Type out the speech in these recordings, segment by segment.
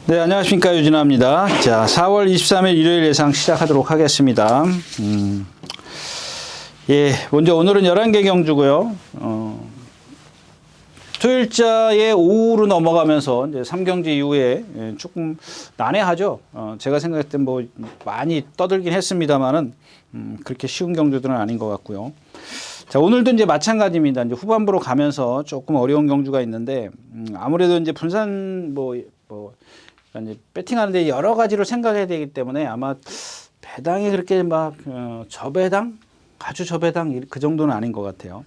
네, 안녕하십니까. 유진아입니다. 자, 4월 23일 일요일 예상 시작하도록 하겠습니다. 먼저 오늘은 11개 경주고요. 토요일자의 오후로 넘어가면서 이제 3경주 이후에 조금 난해하죠. 제가 생각할 땐 뭐 많이 떠들긴 했습니다만은 그렇게 쉬운 경주들은 아닌 것 같고요. 자, 오늘도 이제 마찬가지입니다. 이제 후반부로 가면서 조금 어려운 경주가 있는데 아무래도 이제 분산 이제 배팅하는데 여러 가지로 생각해야 되기 때문에 아마 배당이 그렇게 막 저배당, 아주 저배당 그 정도는 아닌 것 같아요.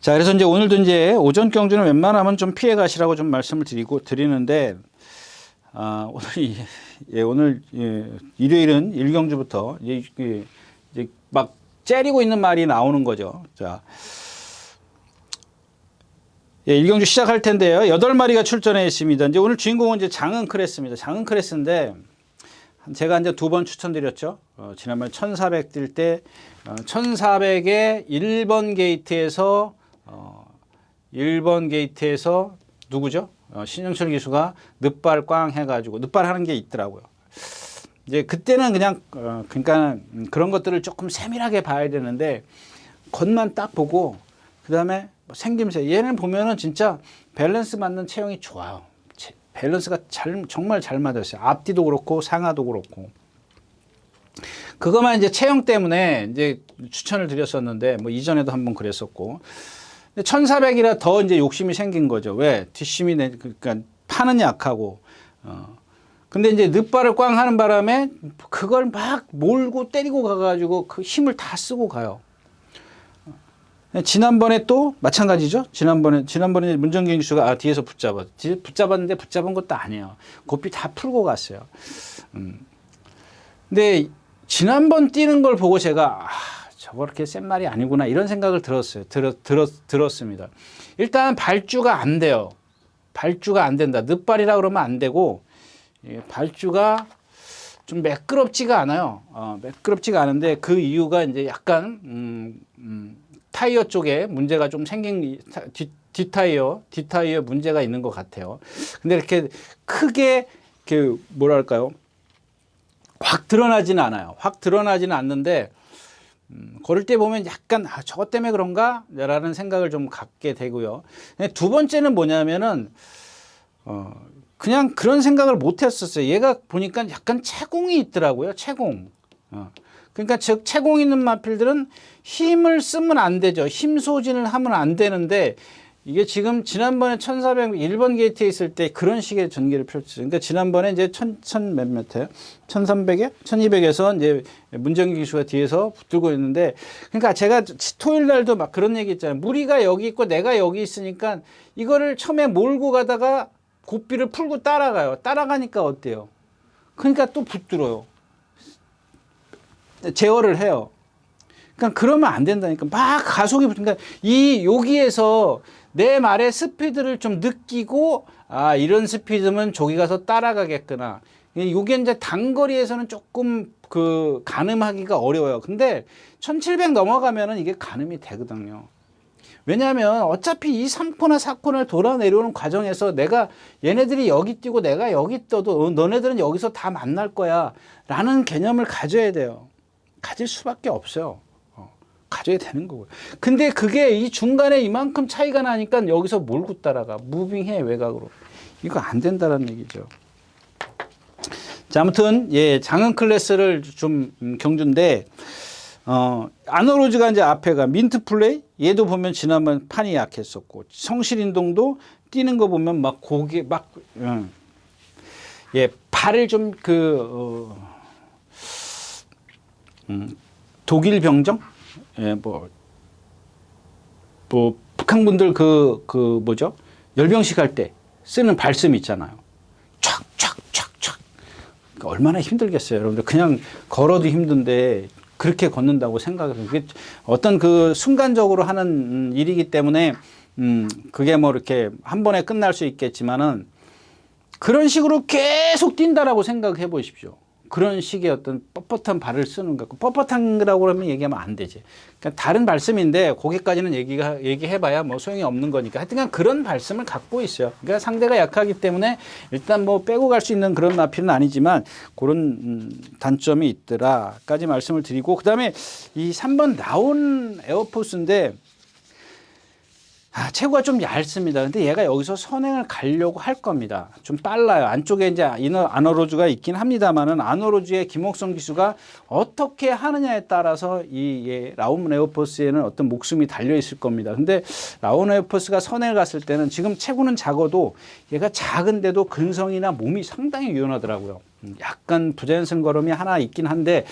자, 그래서 이제 오늘도 이제 오전 경주는 웬만하면 좀 피해 가시라고 좀 말씀을 드리는데, 오늘 일요일은 1경주부터 이제 막 째리고 있는 말이 나오는 거죠. 자, 1경주 시작할 텐데요. 8마리가 출전해 있습니다. 이제 오늘 주인공은 이제 장은 크레스입니다. 장은 크레스인데, 제가 이제 2번 추천드렸죠. 지난번에 1400 뛸 때, 1400에 1번 게이트에서 누구죠? 신영철 기수가 늑발 꽝 해가지고, 늑발 하는 게 있더라고요. 이제 그때는 그냥, 그러니까 그런 것들을 조금 세밀하게 봐야 되는데, 겉만 딱 보고, 그 다음에 생김새. 얘는 보면은 진짜 밸런스 맞는 체형이 좋아요. 밸런스가 정말 잘 맞았어요. 앞뒤도 그렇고 상하도 그렇고. 그것만 이제 체형 때문에 이제 추천을 드렸었는데, 뭐 이전에도 한번 그랬었고. 1400이라 더 이제 욕심이 생긴 거죠. 왜? 뒷심이 그러니까 파는 약하고. 근데 이제 늑발을 꽝 하는 바람에 그걸 막 몰고 때리고 가가지고 그 힘을 다 쓰고 가요. 지난번에 또 마찬가지죠. 지난번에 문정경 기수가 뒤에서 붙잡았는데 붙잡은 것도 아니에요. 고삐 다 풀고 갔어요. 근데 지난번 뛰는 걸 보고 제가 저거 그렇게 센 말이 아니구나 이런 생각을 들었어요. 들었습니다. 일단 발주가 안 돼요. 발주가 안 된다. 늑발이라 그러면 안 되고 발주가 좀 매끄럽지가 않아요. 매끄럽지가 않은데 그 이유가 이제 약간 타이어 쪽에 문제가 좀 생긴 뒷타이어에 문제가 있는 것 같아요. 근데 이렇게 크게 뭐랄까요? 확 드러나지는 않아요. 확 드러나지는 않는데 걸을 때 보면 약간 저것 때문에 그런가? 라는 생각을 좀 갖게 되고요. 두 번째는 뭐냐면은 그냥 그런 생각을 못 했었어요. 얘가 보니까 약간 채공이 있더라고요. 채공. 그러니까 즉 채공 있는 마필들은 힘을 쓰면 안 되죠. 힘 소진을 하면 안 되는데 이게 지금 지난번에 1400 1번 게이트에 있을 때 그런 식의 전개를 펼쳤어요. 그러니까 지난번에 이제 1000 몇몇에 1200에 1200에서 이제 문정기 기수가 뒤에서 붙들고 있는데 그러니까 제가 토요일 날도 막 그런 얘기 있잖아요. 무리가 여기 있고 내가 여기 있으니까 이거를 처음에 몰고 가다가 고삐를 풀고 따라가요. 따라가니까 어때요? 그러니까 또 붙들어요. 제어를 해요. 그러니까 그러면 안 된다니까. 막 가속이 붙으니까 여기에서 내 말의 스피드를 좀 느끼고 이런 스피드면 저기 가서 따라가겠구나. 이게 이제 단거리에서는 조금 가늠하기가 어려워요. 근데 1700 넘어가면은 이게 가늠이 되거든요. 왜냐하면 어차피 이 3코나 4코너를 돌아 내려오는 과정에서 내가 얘네들이 여기 뛰고 내가 여기 떠도 너네들은 여기서 다 만날 거야 라는 개념을 가져야 돼요. 가질 수밖에 없어요. 가져야 되는 거고요. 근데 그게 이 중간에 이만큼 차이가 나니까 여기서 몰고 따라가. 무빙해 외곽으로. 이거 안 된다는 얘기죠. 자, 아무튼 장은 클래스를 좀 경주인데 아노로즈가 이제 앞에가 민트 플레이 얘도 보면 지난번 판이 약했었고 성실인동도 뛰는 거 보면 막 고개 발을 좀 독일 병정 북한 분들 뭐죠 열병식 할 때 쓰는 발씀 있잖아요. 촥촥촥촥 그러니까 얼마나 힘들겠어요, 여러분들. 그냥 걸어도 힘든데 그렇게 걷는다고 생각해요. 그게 어떤 순간적으로 하는 일이기 때문에 그게 뭐 이렇게 한 번에 끝날 수 있겠지만은 그런 식으로 계속 뛴다라고 생각해 보십시오. 그런 식의 어떤 뻣뻣한 발을 쓰는 것 같고, 뻣뻣한라고 그러면 얘기하면 안 되지. 그러니까 다른 말씀인데 거기까지는 얘기해봐야 뭐 소용이 없는 거니까. 하여튼간 그런 말씀을 갖고 있어요. 그러니까 상대가 약하기 때문에 일단 뭐 빼고 갈 수 있는 그런 마필은 아니지만 그런 단점이 있더라까지 말씀을 드리고, 그 다음에 이 3번 나온 에어포스인데 체구가 좀 얇습니다. 근데 얘가 여기서 선행을 가려고 할 겁니다. 좀 빨라요. 안쪽에 이제 아너로즈가 있긴 합니다만은 아너로즈의 김옥성 기수가 어떻게 하느냐에 따라서 이 라운 에어포스에는 어떤 목숨이 달려 있을 겁니다. 근데 라운 에어포스가 선행을 갔을 때는 지금 체구는 작아도 얘가 작은데도 근성이나 몸이 상당히 유연하더라고요. 약간 부자연스러운 걸음이 하나 있긴 한데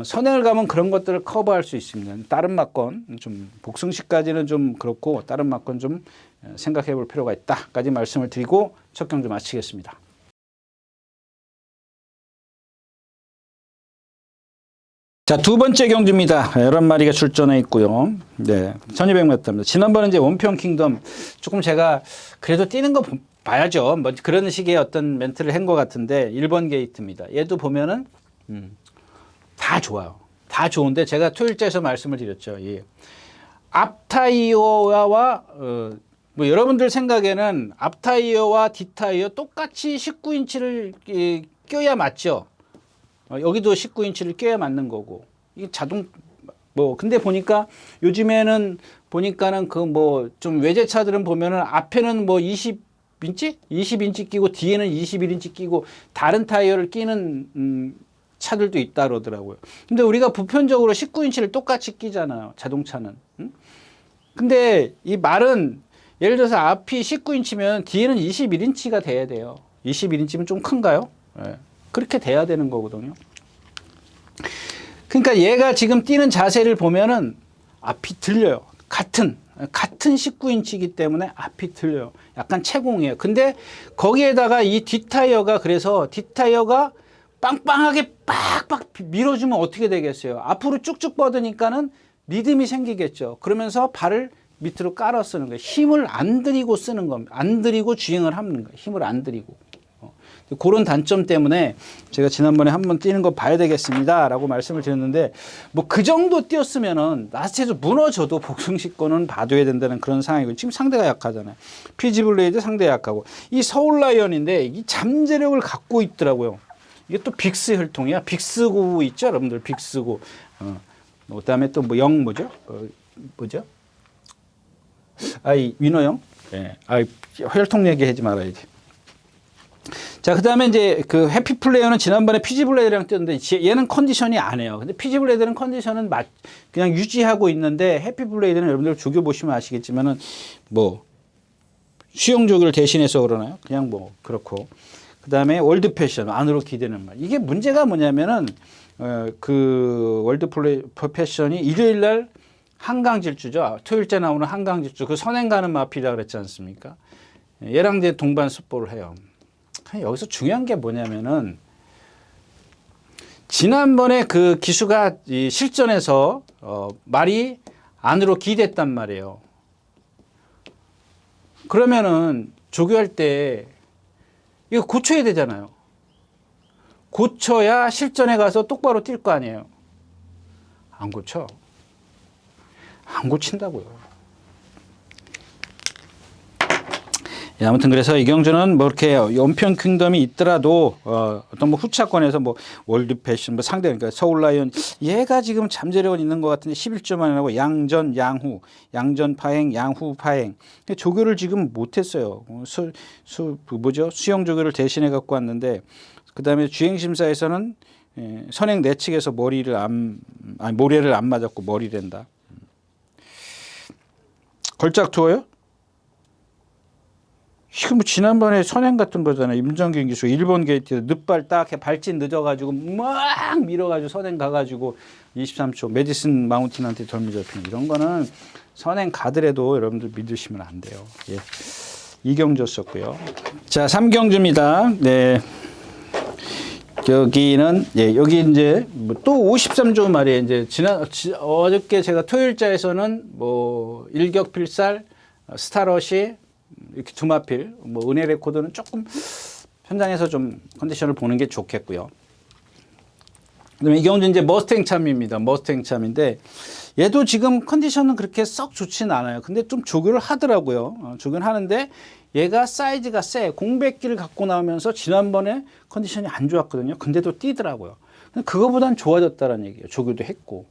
선행을 가면 그런 것들을 커버할 수 있습니다. 다른 막건 좀 복승식까지는 좀 그렇고 다른 막건 좀 생각해 볼 필요가 있다까지 말씀을 드리고 첫 경주 마치겠습니다. 자, 두 번째 경주입니다. 11마리가 출전해 있고요. 네, 1200m입니다. 지난번에 이제 원평 킹덤 조금 제가 그래도 뛰는 거 봐야죠. 뭐 그런 식의 어떤 멘트를 한 것 같은데 1번 게이트입니다. 얘도 보면은 다 좋아요. 다 좋은데 제가 토요일째에서 말씀을 드렸죠. 이 앞타이어와 뭐 여러분들 생각에는 앞타이어와 뒷타이어 똑같이 19인치를 껴야 맞죠. 여기도 19인치를 껴야 맞는 거고. 이게 자동 뭐 근데 보니까 요즘에는 보니까는 그 뭐 좀 외제차들은 보면은 앞에는 뭐 20인치 끼고 뒤에는 21인치 끼고 다른 타이어를 끼는 차들도 있다 그러더라고요. 근데 우리가 보편적으로 19인치를 똑같이 끼잖아요. 자동차는. 근데 이 말은 예를 들어서 앞이 19인치면 뒤에는 21인치가 돼야 돼요. 21인치면 좀 큰가요? 네. 그렇게 돼야 되는 거거든요. 그러니까 얘가 지금 뛰는 자세를 보면은 앞이 들려요. 같은 19인치이기 때문에 앞이 들려요. 약간 채공이에요. 근데 거기에다가 이 뒷타이어가 그래서 뒷타이어가 빵빵하게 빡빡 밀어주면 어떻게 되겠어요? 앞으로 쭉쭉 뻗으니까는 리듬이 생기겠죠. 그러면서 발을 밑으로 깔아 쓰는 거예요. 힘을 안 들이고 쓰는 겁니다. 안 들이고 주행을 하는 거예요. 힘을 안 들이고. 그런 단점 때문에 제가 지난번에 한번 뛰는 거 봐야 되겠습니다 라고 말씀을 드렸는데 뭐 그 정도 뛰었으면은 라스트에서 무너져도 복승식 거는 봐줘야 된다는 그런 상황이고 지금 상대가 약하잖아요. 피지블레이드 상대 약하고 이 서울라이언인데 이 잠재력을 갖고 있더라고요. 이게 또 빅스 혈통이야. 빅스고 있죠 여러분들. 빅스고 그 다음에 또 뭐 영 뭐죠? 뭐죠? 아이 위너영? 예. 아이 혈통 얘기하지 말아야지. 자, 그 다음에 이제 그 해피플레이어는 지난번에 피지블레이드랑 뛰었는데 얘는 컨디션이 안 해요. 근데 피지블레이드는 컨디션은 그냥 유지하고 있는데 해피플레이드는 여러분들 조교 보시면 아시겠지만은 뭐 수영 조교를 대신해서 그러나요? 그냥 뭐 그렇고. 그 다음에 월드 패션 안으로 기대는 말. 이게 문제가 뭐냐면은 그 월드 패션이 일요일 날 한강 질주죠. 토요일째 나오는 한강 질주. 그 선행 가는 마필이라 그랬지 않습니까? 얘랑 이제 동반 습보를 해요. 여기서 중요한 게 뭐냐면은 지난번에 그 기수가 실전에서 말이 안으로 기댔단 말이에요. 그러면은 조교할 때 이거 고쳐야 되잖아요. 고쳐야 실전에 가서 똑바로 뛸 거 아니에요. 안 고쳐. 안 고친다고요. 예, 아무튼 그래서 이 경주는 뭐 이렇게 연평 킹덤이 있더라도 어떤 뭐 후차권에서 뭐 월드 패션 뭐 상대 그러니까 서울 라이온 얘가 지금 잠재력은 있는 것 같은데 11점 만이라고 양전 양후 양전 파행 양후 파행 조교를 지금 못했어요. 뭐죠 수영 조교를 대신해 갖고 왔는데 그 다음에 주행 심사에서는 선행 내측에서 모래를 안 맞았고 머리랜다. 걸작 투어요? 이거 뭐 지난번에 선행 같은 거잖아요. 임정균 기수 1번 게이트에서 늦발 딱 발진 늦어가지고 막 밀어가지고 선행 가가지고 23초 메디슨 마운틴한테 덜미 잡히는 이런 거는 선행 가더라도 여러분들 믿으시면 안 돼요. 예. 2경주였었고요. 자, 3경주입니다. 네. 여기는 예, 여기 이제 또 53조 말이에요. 이제 어저께 제가 토요일자에서는 뭐 일격필살, 스타러시 이렇게 두 마필, 뭐 은혜 레코드는 조금 현장에서 좀 컨디션을 보는 게 좋겠고요. 그다음에 이경주 이제 머스탱 참입니다. 머스탱 참인데 얘도 지금 컨디션은 그렇게 썩 좋지는 않아요. 근데 좀 조교를 하더라고요. 조교를 하는데 얘가 사이즈가 세. 공백기를 갖고 나오면서 지난번에 컨디션이 안 좋았거든요. 근데도 뛰더라고요. 그거보단 좋아졌다는 얘기예요. 조교도 했고.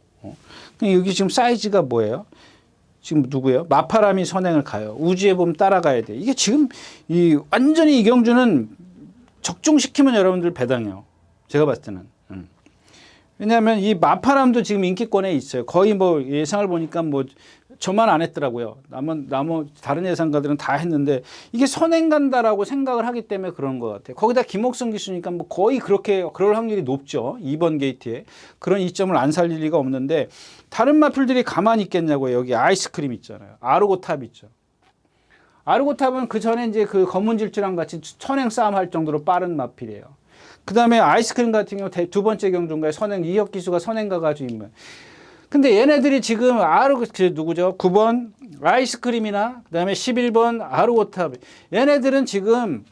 여기 지금 사이즈가 뭐예요? 지금 누구예요? 마파람이 선행을 가요. 우주의 봄 따라가야 돼. 이게 지금 완전히 이경주는 적중시키면 여러분들 배당해요. 제가 봤을 때는. 왜냐하면 이 마파람도 지금 인기권에 있어요. 거의 뭐 예상을 보니까 뭐 저만 안 했더라고요. 다른 예상가들은 다 했는데 이게 선행 간다라고 생각을 하기 때문에 그런 것 같아요. 거기다 김옥성 기수니까 뭐 거의 그렇게 그럴 확률이 높죠. 2번 게이트에 그런 이점을 안 살릴 리가 없는데 다른 마필들이 가만히 있겠냐고요. 여기 아이스크림 있잖아요. 아르고탑 있죠. 아르고탑은 그 전에 이제 그 검은 질주랑 같이 선행 싸움 할 정도로 빠른 마필이에요. 그 다음에 아이스크림 같은 경우 두 번째 경주인가에 선행, 이혁 기수가 선행 가가지고 있는. 근데 얘네들이 지금 누구죠? 9번 아이스크림이나 그 다음에 11번 아르고탑. 얘네들은 지금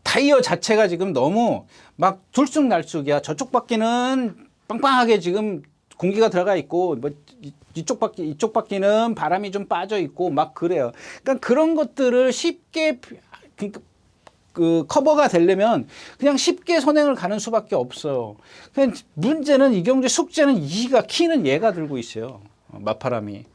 타이어 자체가 지금 너무 막 들쑥날쑥이야. 저쪽 바퀴는 빵빵하게 지금 공기가 들어가 있고, 뭐 이쪽 바퀴는 바람이 좀 빠져 있고 막 그래요. 그러니까 그런 것들을 쉽게 커버가 되려면 그냥 쉽게 선행을 가는 수밖에 없어요. 그냥 문제는 이경주의 숙제는 키는 얘가 들고 있어요. 마파람이.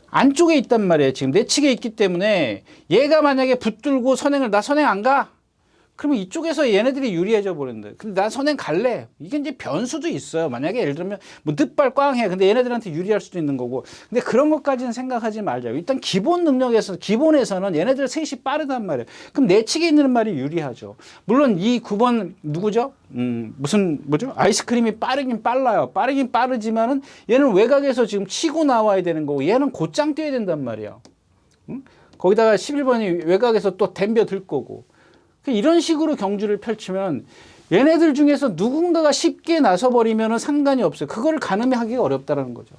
안쪽에 있단 말이에요. 지금 내측에 있기 때문에 얘가 만약에 붙들고 나 선행 안 가? 그러면 이쪽에서 얘네들이 유리해져 버리는데. 근데 난 선행 갈래. 이게 이제 변수도 있어요. 만약에 예를 들면 뭐 늦발 꽝해. 근데 얘네들한테 유리할 수도 있는 거고. 근데 그런 것까지는 생각하지 말자. 일단 기본에서는 얘네들 셋이 빠르단 말이에요. 그럼 내측에 있는 말이 유리하죠. 물론 이 9번 누구죠? 뭐죠? 아이스크림이 빠르긴 빨라요. 빠르긴 빠르지만은 얘는 외곽에서 지금 치고 나와야 되는 거고 얘는 곧장 뛰어야 된단 말이에요. 거기다가 11번이 외곽에서 또 덤벼 들 거고. 이런 식으로 경주를 펼치면 얘네들 중에서 누군가가 쉽게 나서버리면 상관이 없어요. 그거를 가늠하기가 어렵다는 거죠.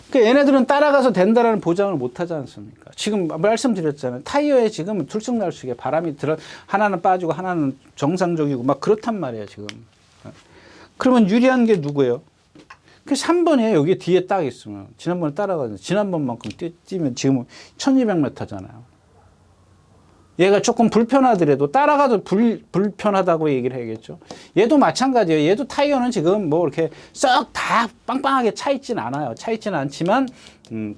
그러니까 얘네들은 따라가서 된다라는 보장을 못 하지 않습니까? 지금 말씀드렸잖아요. 타이어에 지금 들쑥날쑥해. 바람이 하나는 빠지고 하나는 정상적이고 막 그렇단 말이에요, 지금. 그러면 유리한 게 누구예요? 그 3번이에요. 여기 뒤에 딱 있으면. 지난번에 따라가서 지난번만큼 뛰면 지금 1200m잖아요. 얘가 조금 불편하더라도 따라가도 불편하다고 얘기를 해야겠죠. 얘도 마찬가지예요. 얘도 타이어는 지금 뭐 이렇게 썩 다 빵빵하게 차 있진 않아요. 차 있진 않지만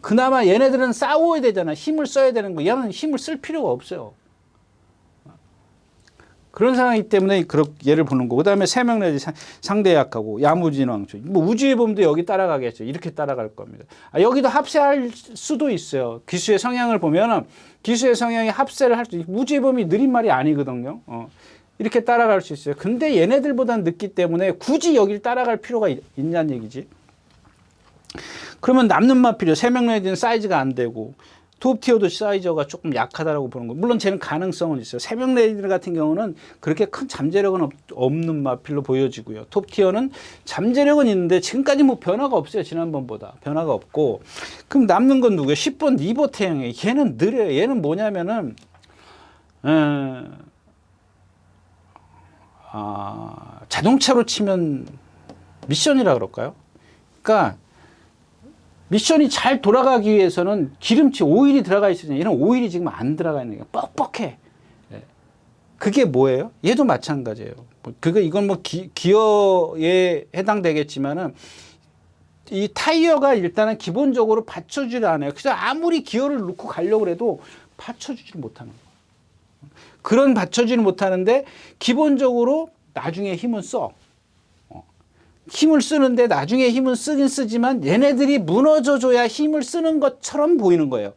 그나마 얘네들은 싸워야 되잖아. 힘을 써야 되는 거. 얘는 힘을 쓸 필요가 없어요. 그런 상황이기 때문에 얘를 보는 거고. 그다음에 세명내지 상대 약하고 야무진왕초. 뭐 우주의 봄도 여기 따라가겠죠. 이렇게 따라갈 겁니다. 여기도 합세할 수도 있어요. 기수의 성향을 보면은 기수의 성향이 합세를 할 수 있고 우주의 봄이 느린 말이 아니거든요. 이렇게 따라갈 수 있어요. 근데 얘네들보다는 늦기 때문에 굳이 여기를 따라갈 필요가 있냐는 얘기지. 그러면 남는 마필이요. 세명내지는 사이즈가 안 되고 톱티어도 사이즈가 조금 약하다라고 보는 거. 물론 쟤는 가능성은 있어요. 세명 레이더 같은 경우는 그렇게 큰 잠재력은 없는 마필로 보여지고요. 톱티어는 잠재력은 있는데 지금까지 뭐 변화가 없어요. 지난번보다 변화가 없고. 그럼 남는 건 누구예요? 10번 니보 태형이에요. 얘는 느려요. 얘는 뭐냐면은 자동차로 치면 미션이라 그럴까요? 그러니까 미션이 잘 돌아가기 위해서는 기름칠, 오일이 들어가 있어야 되잖아요. 얘는 오일이 지금 안 들어가 있는 거예요. 뻑뻑해. 그게 뭐예요? 얘도 마찬가지예요. 이건 뭐 기어에 해당되겠지만은 이 타이어가 일단은 기본적으로 받쳐주지 않아요. 그래서 아무리 기어를 넣고 가려고 해도 받쳐주지 못하는 거예요. 그런 받쳐주지 못하는데 기본적으로 나중에 힘은 써. 힘을 쓰는데 나중에 힘은 쓰긴 쓰지만 얘네들이 무너져줘야 힘을 쓰는 것처럼 보이는 거예요.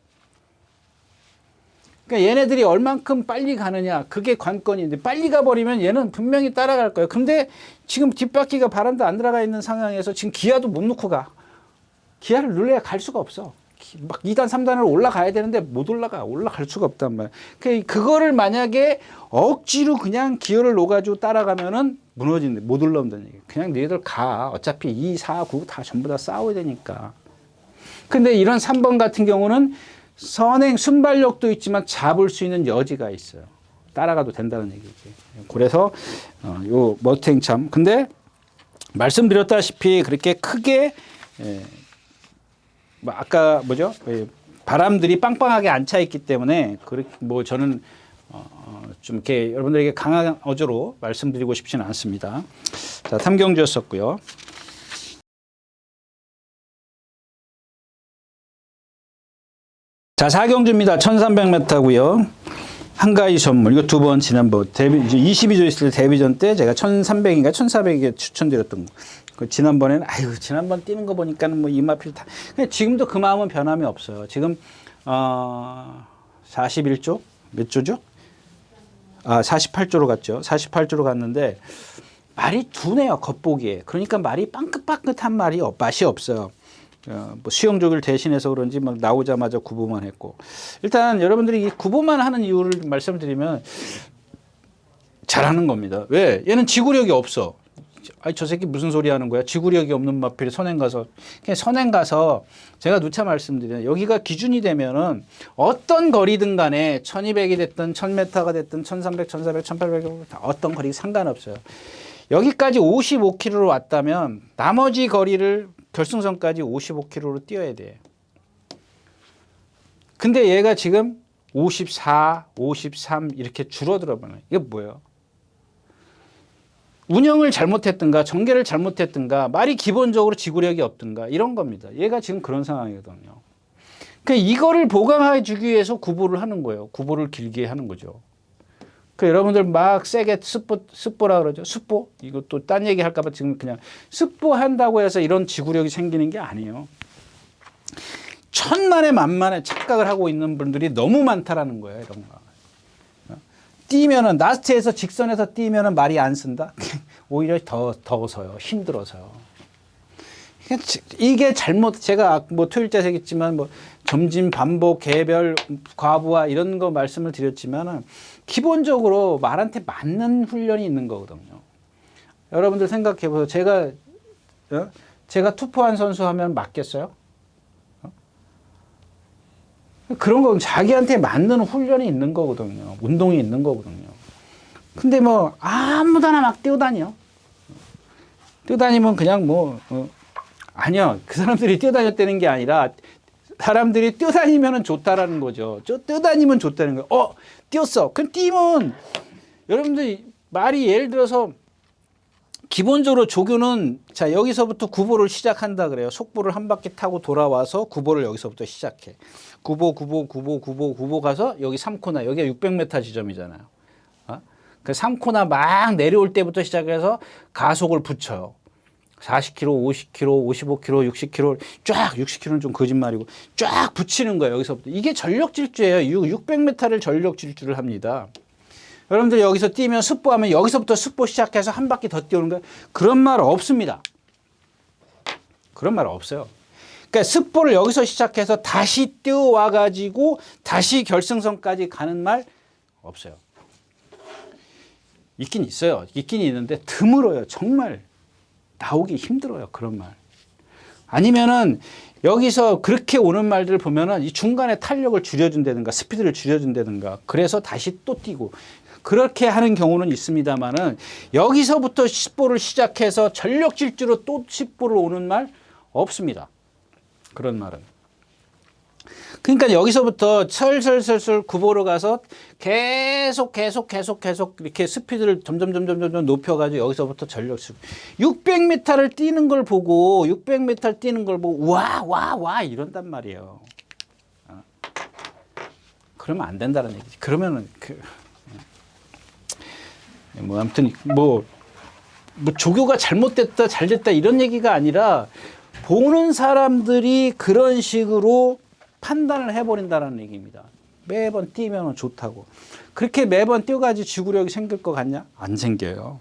그러니까 얘네들이 얼만큼 빨리 가느냐 그게 관건인데 빨리 가버리면 얘는 분명히 따라갈 거예요. 근데 지금 뒷바퀴가 바람도 안 들어가 있는 상황에서 지금 기아도 못 넣고 가. 기아를 눌러야 갈 수가 없어. 막 2단, 3단으로 올라가야 되는데 못 올라갈 수가 없단 말이야. 그거를 만약에 억지로 그냥 기어를 놓아가지고 따라가면은 무너진대. 못 올라온다는 얘기야. 그냥 너희들 가. 어차피 2, 4, 9 다 전부 다 싸워야 되니까. 근데 이런 3번 같은 경우는 선행, 순발력도 있지만 잡을 수 있는 여지가 있어요. 따라가도 된다는 얘기지. 그래서 요 머스탱 근데 말씀드렸다시피 그렇게 크게 뭐 아까 뭐죠? 바람들이 빵빵하게 안 차 있기 때문에 그렇게 뭐 저는 좀 이렇게 여러분들에게 강한 어조로 말씀드리고 싶지는 않습니다. 자, 탐경주였었고요. 자, 사경주입니다. 1300m고요. 한가위 선물. 이거 두 번 지난번 데뷔 22조 있을 때 데뷔전 때 제가 1300인가 1400에 추천드렸던 거. 그 지난번에는 아유, 지난번 뛰는 거 보니까는 뭐 이마필 다. 근데 지금도 그 마음은 변함이 없어요. 지금 41조? 몇 조죠? 48조로 갔죠. 48조로 갔는데 말이 둔해요, 겉보기에. 그러니까 말이 빵긋빵긋한 맛이 없어요. 뭐 수영조기를 대신해서 그런지 막 나오자마자 구보만 했고. 일단 여러분들이 이 구보만 하는 이유를 말씀드리면 잘하는 겁니다. 왜? 얘는 지구력이 없어. 아니, 저 새끼 무슨 소리 하는 거야? 지구력이 없는 마필이 선행 가서. 그냥 선행 가서 제가 누차 말씀드려요. 여기가 기준이 되면은 어떤 거리든 간에 1200이 됐든 1000m가 됐든 1300, 1400, 1800 어떤 거리 상관없어요. 여기까지 55km로 왔다면 나머지 거리를 결승선까지 55km로 뛰어야 돼. 근데 얘가 지금 54, 53 이렇게 줄어들어 버려요. 이게 뭐예요? 운영을 잘못했든가 전개를 잘못했든가 말이 기본적으로 지구력이 없든가 이런 겁니다. 얘가 지금 그런 상황이거든요. 그러니까 이거를 보강해 주기 위해서 구보를 하는 거예요. 구보를 길게 하는 거죠. 그 여러분들 막 세게 습보라 그러죠. 습보? 이거 또 딴 얘기 할까 봐 지금 그냥 습보 한다고 해서 이런 지구력이 생기는 게 아니에요. 천만에 만만에 착각을 하고 있는 분들이 너무 많다라는 거예요. 이런 거. 뛰면은 라스트에서 직선에서 뛰면은 말이 안 쓴다. 오히려 더워서요. 힘들어서요. 이게 잘못 제가 뭐 토요일째 얘기했지만 뭐 점진 반복 개별 과부하 이런 거 말씀을 드렸지만은 기본적으로 말한테 맞는 훈련이 있는 거거든요. 여러분들 생각해 보세요. 제가 투포한 선수 하면 맞겠어요? 그런 건 자기한테 맞는 훈련이 있는 거거든요. 운동이 있는 거거든요. 근데 뭐 아무데나 막 뛰어다녀. 뛰어다니면 그냥 아니요. 그 사람들이 뛰어다녔다는 게 아니라 사람들이 뛰어다니면 좋다라는 거죠. 뛰어다니면 좋다는 거예요. 뛰었어. 그럼 뛰면 여러분들 말이 예를 들어서 기본적으로 조교는 자 여기서부터 구보를 시작한다 그래요. 속보를 한 바퀴 타고 돌아와서 구보를 여기서부터 시작해. 구보 가서 여기 3코나 여기가 600m 지점이잖아요. 그 3코나 막 내려올 때부터 시작해서 가속을 붙여요. 40km, 50km, 55km, 60km 쫙 60km는 좀 거짓말이고 쫙 붙이는 거예요. 여기서부터. 이게 전력 질주예요. 600m를 전력 질주를 합니다. 여러분들 여기서 뛰면 습보하면 여기서부터 습보 시작해서 한 바퀴 더 뛰어오는 거예요. 그런 말 없습니다. 그런 말 없어요. 그러니까 습보를 여기서 시작해서 다시 뛰어와 가지고 다시 결승선까지 가는 말 없어요. 있긴 있어요. 있긴 있는데 드물어요. 정말 나오기 힘들어요. 그런 말. 아니면은 여기서 그렇게 오는 말들을 보면은 이 중간에 탄력을 줄여준다든가 스피드를 줄여준다든가 그래서 다시 또 뛰고 그렇게 하는 경우는 있습니다만은 여기서부터 10보를 시작해서 전력 질주로 또 10보를 오는 말 없습니다. 그런 말은. 그러니까 여기서부터 설설설설 구보로 가서 계속 이렇게 스피드를 점점 높여가지고 여기서부터 전력 600m를 뛰는 걸 보고 600m 뛰는 걸 보고 와 이런단 말이에요. 그러면 안 된다는 얘기지. 그러면은 아무튼 조교가 잘못됐다 잘됐다 이런 얘기가 아니라 보는 사람들이 그런 식으로 판단을 해버린다는 얘기입니다. 매번 뛰면 좋다고. 그렇게 매번 뛰어가지고 지구력이 생길 것 같냐? 안 생겨요.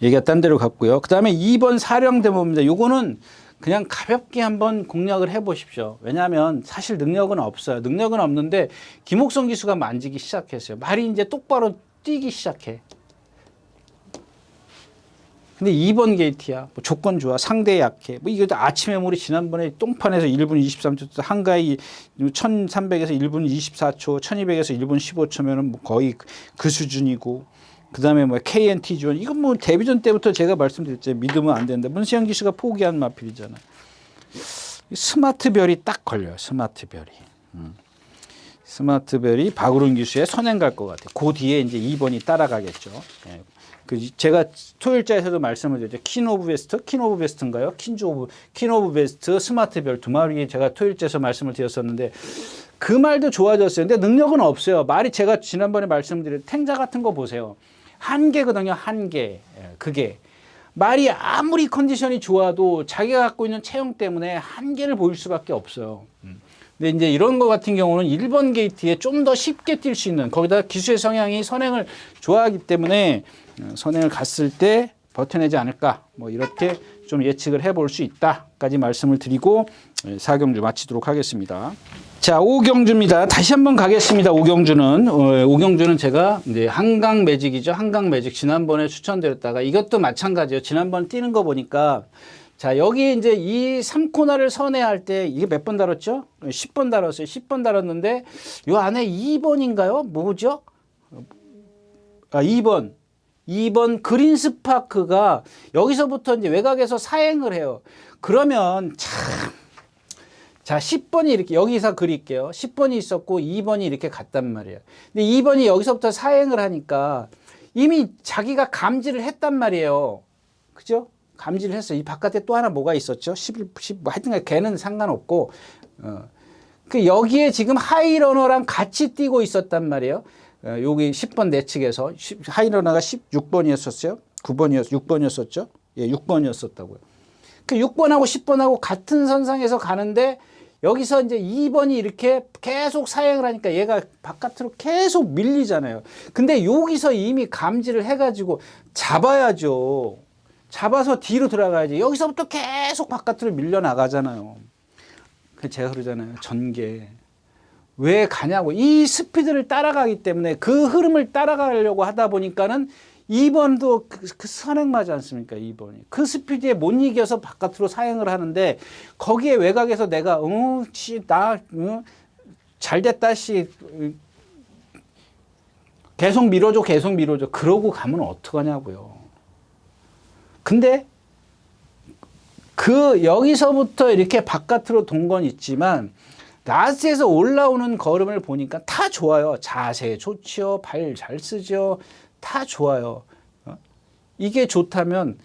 얘기가 딴 데로 갔고요. 그 다음에 2번 사령대모입니다. 요거는 그냥 가볍게 한번 공략을 해보십시오. 왜냐하면 사실 능력은 없어요. 능력은 없는데 김옥성 기수가 만지기 시작했어요. 말이 이제 똑바로 뛰기 시작해. 근데 2번 게이트야. 뭐 조건 좋아. 상대 약해. 뭐 이거 아침에 우리 지난번에 똥판에서 1분 23초, 한가위 1300에서 1분 24초, 1200에서 1분 15초면은 뭐 거의 그 수준이고. 그다음에 뭐 KNT 지원. 이건 뭐 데뷔전 때부터 제가 말씀드렸죠. 믿으면 안 된다. 문세영 기수가 포기한 마필이잖아. 스마트별이 딱 걸려요. 스마트별이. 스마트별이 박우른 기수의 선행 갈 것 같아요. 그 뒤에 이제 2번이 따라가겠죠. 예. 그 제가 토요일자에서도 말씀을 드렸죠. 퀸 오브 베스트인가요? 퀸 오브 베스트, 스마트별 두 마리 제가 토요일자에서 말씀을 드렸었는데 그 말도 좋아졌어요. 근데 능력은 없어요. 말이 제가 지난번에 말씀드린 탱자 같은 거 보세요. 한계거든요. 한계. 그게. 말이 아무리 컨디션이 좋아도 자기가 갖고 있는 체형 때문에 한계를 보일 수밖에 없어요. 근데 이제 이런 거 같은 경우는 1번 게이트에 좀 더 쉽게 뛸 수 있는, 거기다 기수의 성향이 선행을 좋아하기 때문에 선행을 갔을 때 버텨내지 않을까, 뭐 이렇게 좀 예측을 해볼 수 있다까지 말씀을 드리고 4경주 마치도록 하겠습니다. 자, 5경주입니다. 다시 한번 가겠습니다. 5경주는 제가 이제 한강 매직이죠. 한강 매직 지난번에 추천드렸다가 이것도 마찬가지예요. 지난번 뛰는 거 보니까 자, 여기 이제 이 3코너를 선회할 때 이게 몇 번 다뤘죠? 10번 다뤘어요. 10번 다뤘는데 요 안에 2번인가요? 뭐죠? 2번 그린스파크가 여기서부터 이제 외곽에서 사행을 해요. 그러면 참, 자, 10번이 이렇게 여기서 그릴게요. 10번이 있었고 2번이 이렇게 갔단 말이에요. 근데 2번이 여기서부터 사행을 하니까 이미 자기가 감지를 했단 말이에요. 그죠? 감지를 했어요. 이 바깥에 또 하나 뭐가 있었죠? 10, 하여튼 걔는 상관없고, 그 여기에 지금 하이러너랑 같이 뛰고 있었단 말이에요. 여기 10번 내측에서 하이러너가 16번이었었어요. 6번이었었죠? 예, 6번이었었다고요. 그 6번하고 10번하고 같은 선상에서 가는데 여기서 이제 2번이 이렇게 계속 사행을 하니까 얘가 바깥으로 계속 밀리잖아요. 근데 여기서 이미 감지를 해가지고 잡아야죠. 잡아서 뒤로 들어가야지. 여기서부터 계속 바깥으로 밀려나가잖아요. 그래서 제가 그러잖아요. 전개. 왜 가냐고. 이 스피드를 따라가기 때문에 그 흐름을 따라가려고 하다 보니까는 2번도 그 선행맞지 않습니까? 2번이. 그 스피드에 못 이겨서 바깥으로 사행을 하는데 거기에 외곽에서 내가 잘 됐다 씨 계속 밀어줘. 그러고 가면 어떡하냐고요. 근데 그 여기서부터 이렇게 바깥으로 돈 건 있지만 라스트에서 올라오는 걸음을 보니까 다 좋아요. 자세 좋지요. 발 잘 쓰죠. 다 좋아요. 이게 좋다면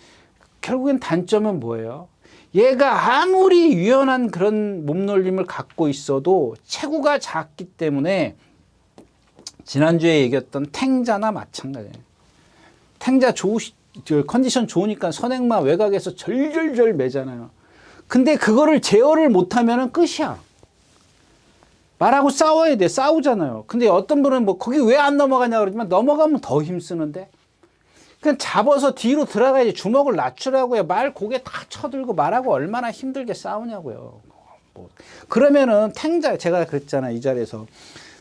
결국엔 단점은 뭐예요? 얘가 아무리 유연한 그런 몸놀림을 갖고 있어도 체구가 작기 때문에 지난주에 얘기했던 탱자나 마찬가지예요. 탱자 컨디션 좋으니까 선행마 외곽에서 절절절 매잖아요. 근데 그거를 제어를 못하면 끝이야. 말하고 싸워야 돼. 싸우잖아요. 근데 어떤 분은 뭐 거기 왜 안 넘어가냐 그러지만 넘어가면 더 힘쓰는데 그냥 잡아서 뒤로 들어가야지. 주먹을 낮추라고요. 말 고개 다 쳐들고 말하고 얼마나 힘들게 싸우냐고요. 뭐. 그러면은 탱자, 제가 그랬잖아요. 이 자리에서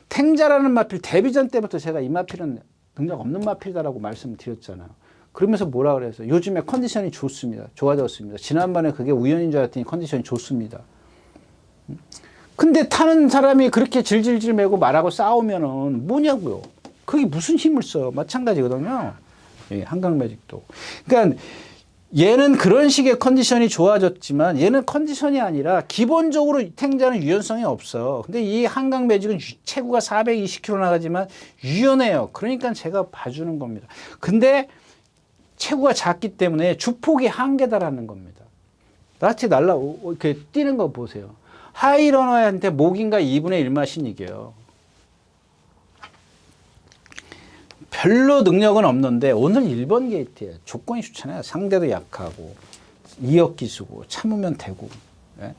탱자라는 마필 데뷔전 때부터 제가 이 마필은 능력 없는 마필이다라고 말씀드렸잖아요. 그러면서 뭐라 그래서 요즘에 컨디션이 좋습니다. 좋아졌습니다. 지난번에 그게 우연인 줄 알았더니 컨디션이 좋습니다. 근데 타는 사람이 그렇게 질질질 매고 말하고 싸우면은 뭐냐고요. 그게 무슨 힘을 써요. 마찬가지거든요. 예, 한강 매직도. 그러니까 얘는 그런 식의 컨디션이 좋아졌지만 얘는 컨디션이 아니라 기본적으로 탱자는 유연성이 없어요. 근데 이 한강 매직은 체구가 420kg 나가지만 유연해요. 그러니까 제가 봐주는 겁니다. 근데 체구가 작기 때문에 주폭이 한계다라는 겁니다. 나한테 이렇게 뛰는 거 보세요. 하이러너한테 목인가 2분의 1마신 이겨요. 별로 능력은 없는데 오늘 1번 게이트예요. 조건이 좋잖아요. 상대도 약하고 2억 기수고 참으면 되고. 예?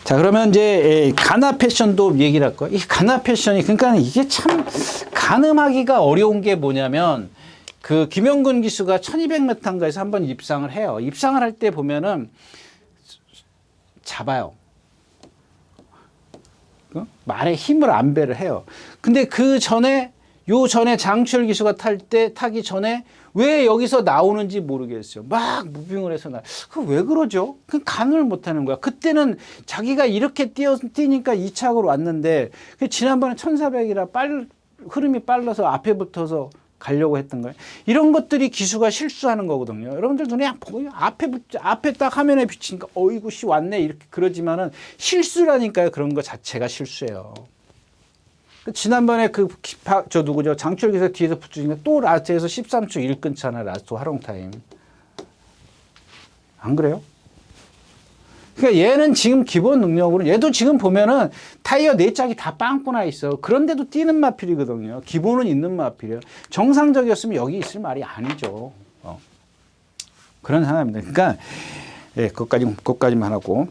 자, 그러면 이제 가나 패션도 얘기를 할 거예요. 이 가나 패션이 그러니까 이게 참 가늠하기가 어려운 게 뭐냐면 그 김영근 기수가 1200m인가에서 한번 입상을 해요. 입상을 할 때 보면은 잡아요. 말에 힘을 안배를 해요. 근데 그 전에 요 전에 장철 기수가 타기 전에 왜 여기서 나오는지 모르겠어요. 막 무빙을 해서 그 왜 그러죠? 그 간을 못 하는 거야. 그때는 자기가 이렇게 뛰니까 2착으로 왔는데 지난번에 1400이라 흐름이 빨라서 앞에 붙어서 가려고 했던 거예요. 이런 것들이 기수가 실수하는 거거든요. 여러분들 눈에 그냥 보여. 앞에 딱 화면에 비치니까 어이구 씨 왔네 이렇게 그러지만은 실수라니까요. 그런 거 자체가 실수예요. 지난번에 저 누구죠? 장철 기사 뒤에서 붙으니까 또 라스트에서 13초 1 끊잖아. 라스트 활용 타임. 안 그래요? 그러니까 얘는 지금 기본 능력으로 얘도 지금 보면은 타이어 4짝이 다 빵꾸 나 있어. 그런데도 뛰는 마필이거든요. 기본은 있는 마필이에요. 정상적이었으면 여기 있을 말이 아니죠. 그런 상황입니다. 그러니까 예, 그것까지만 하고.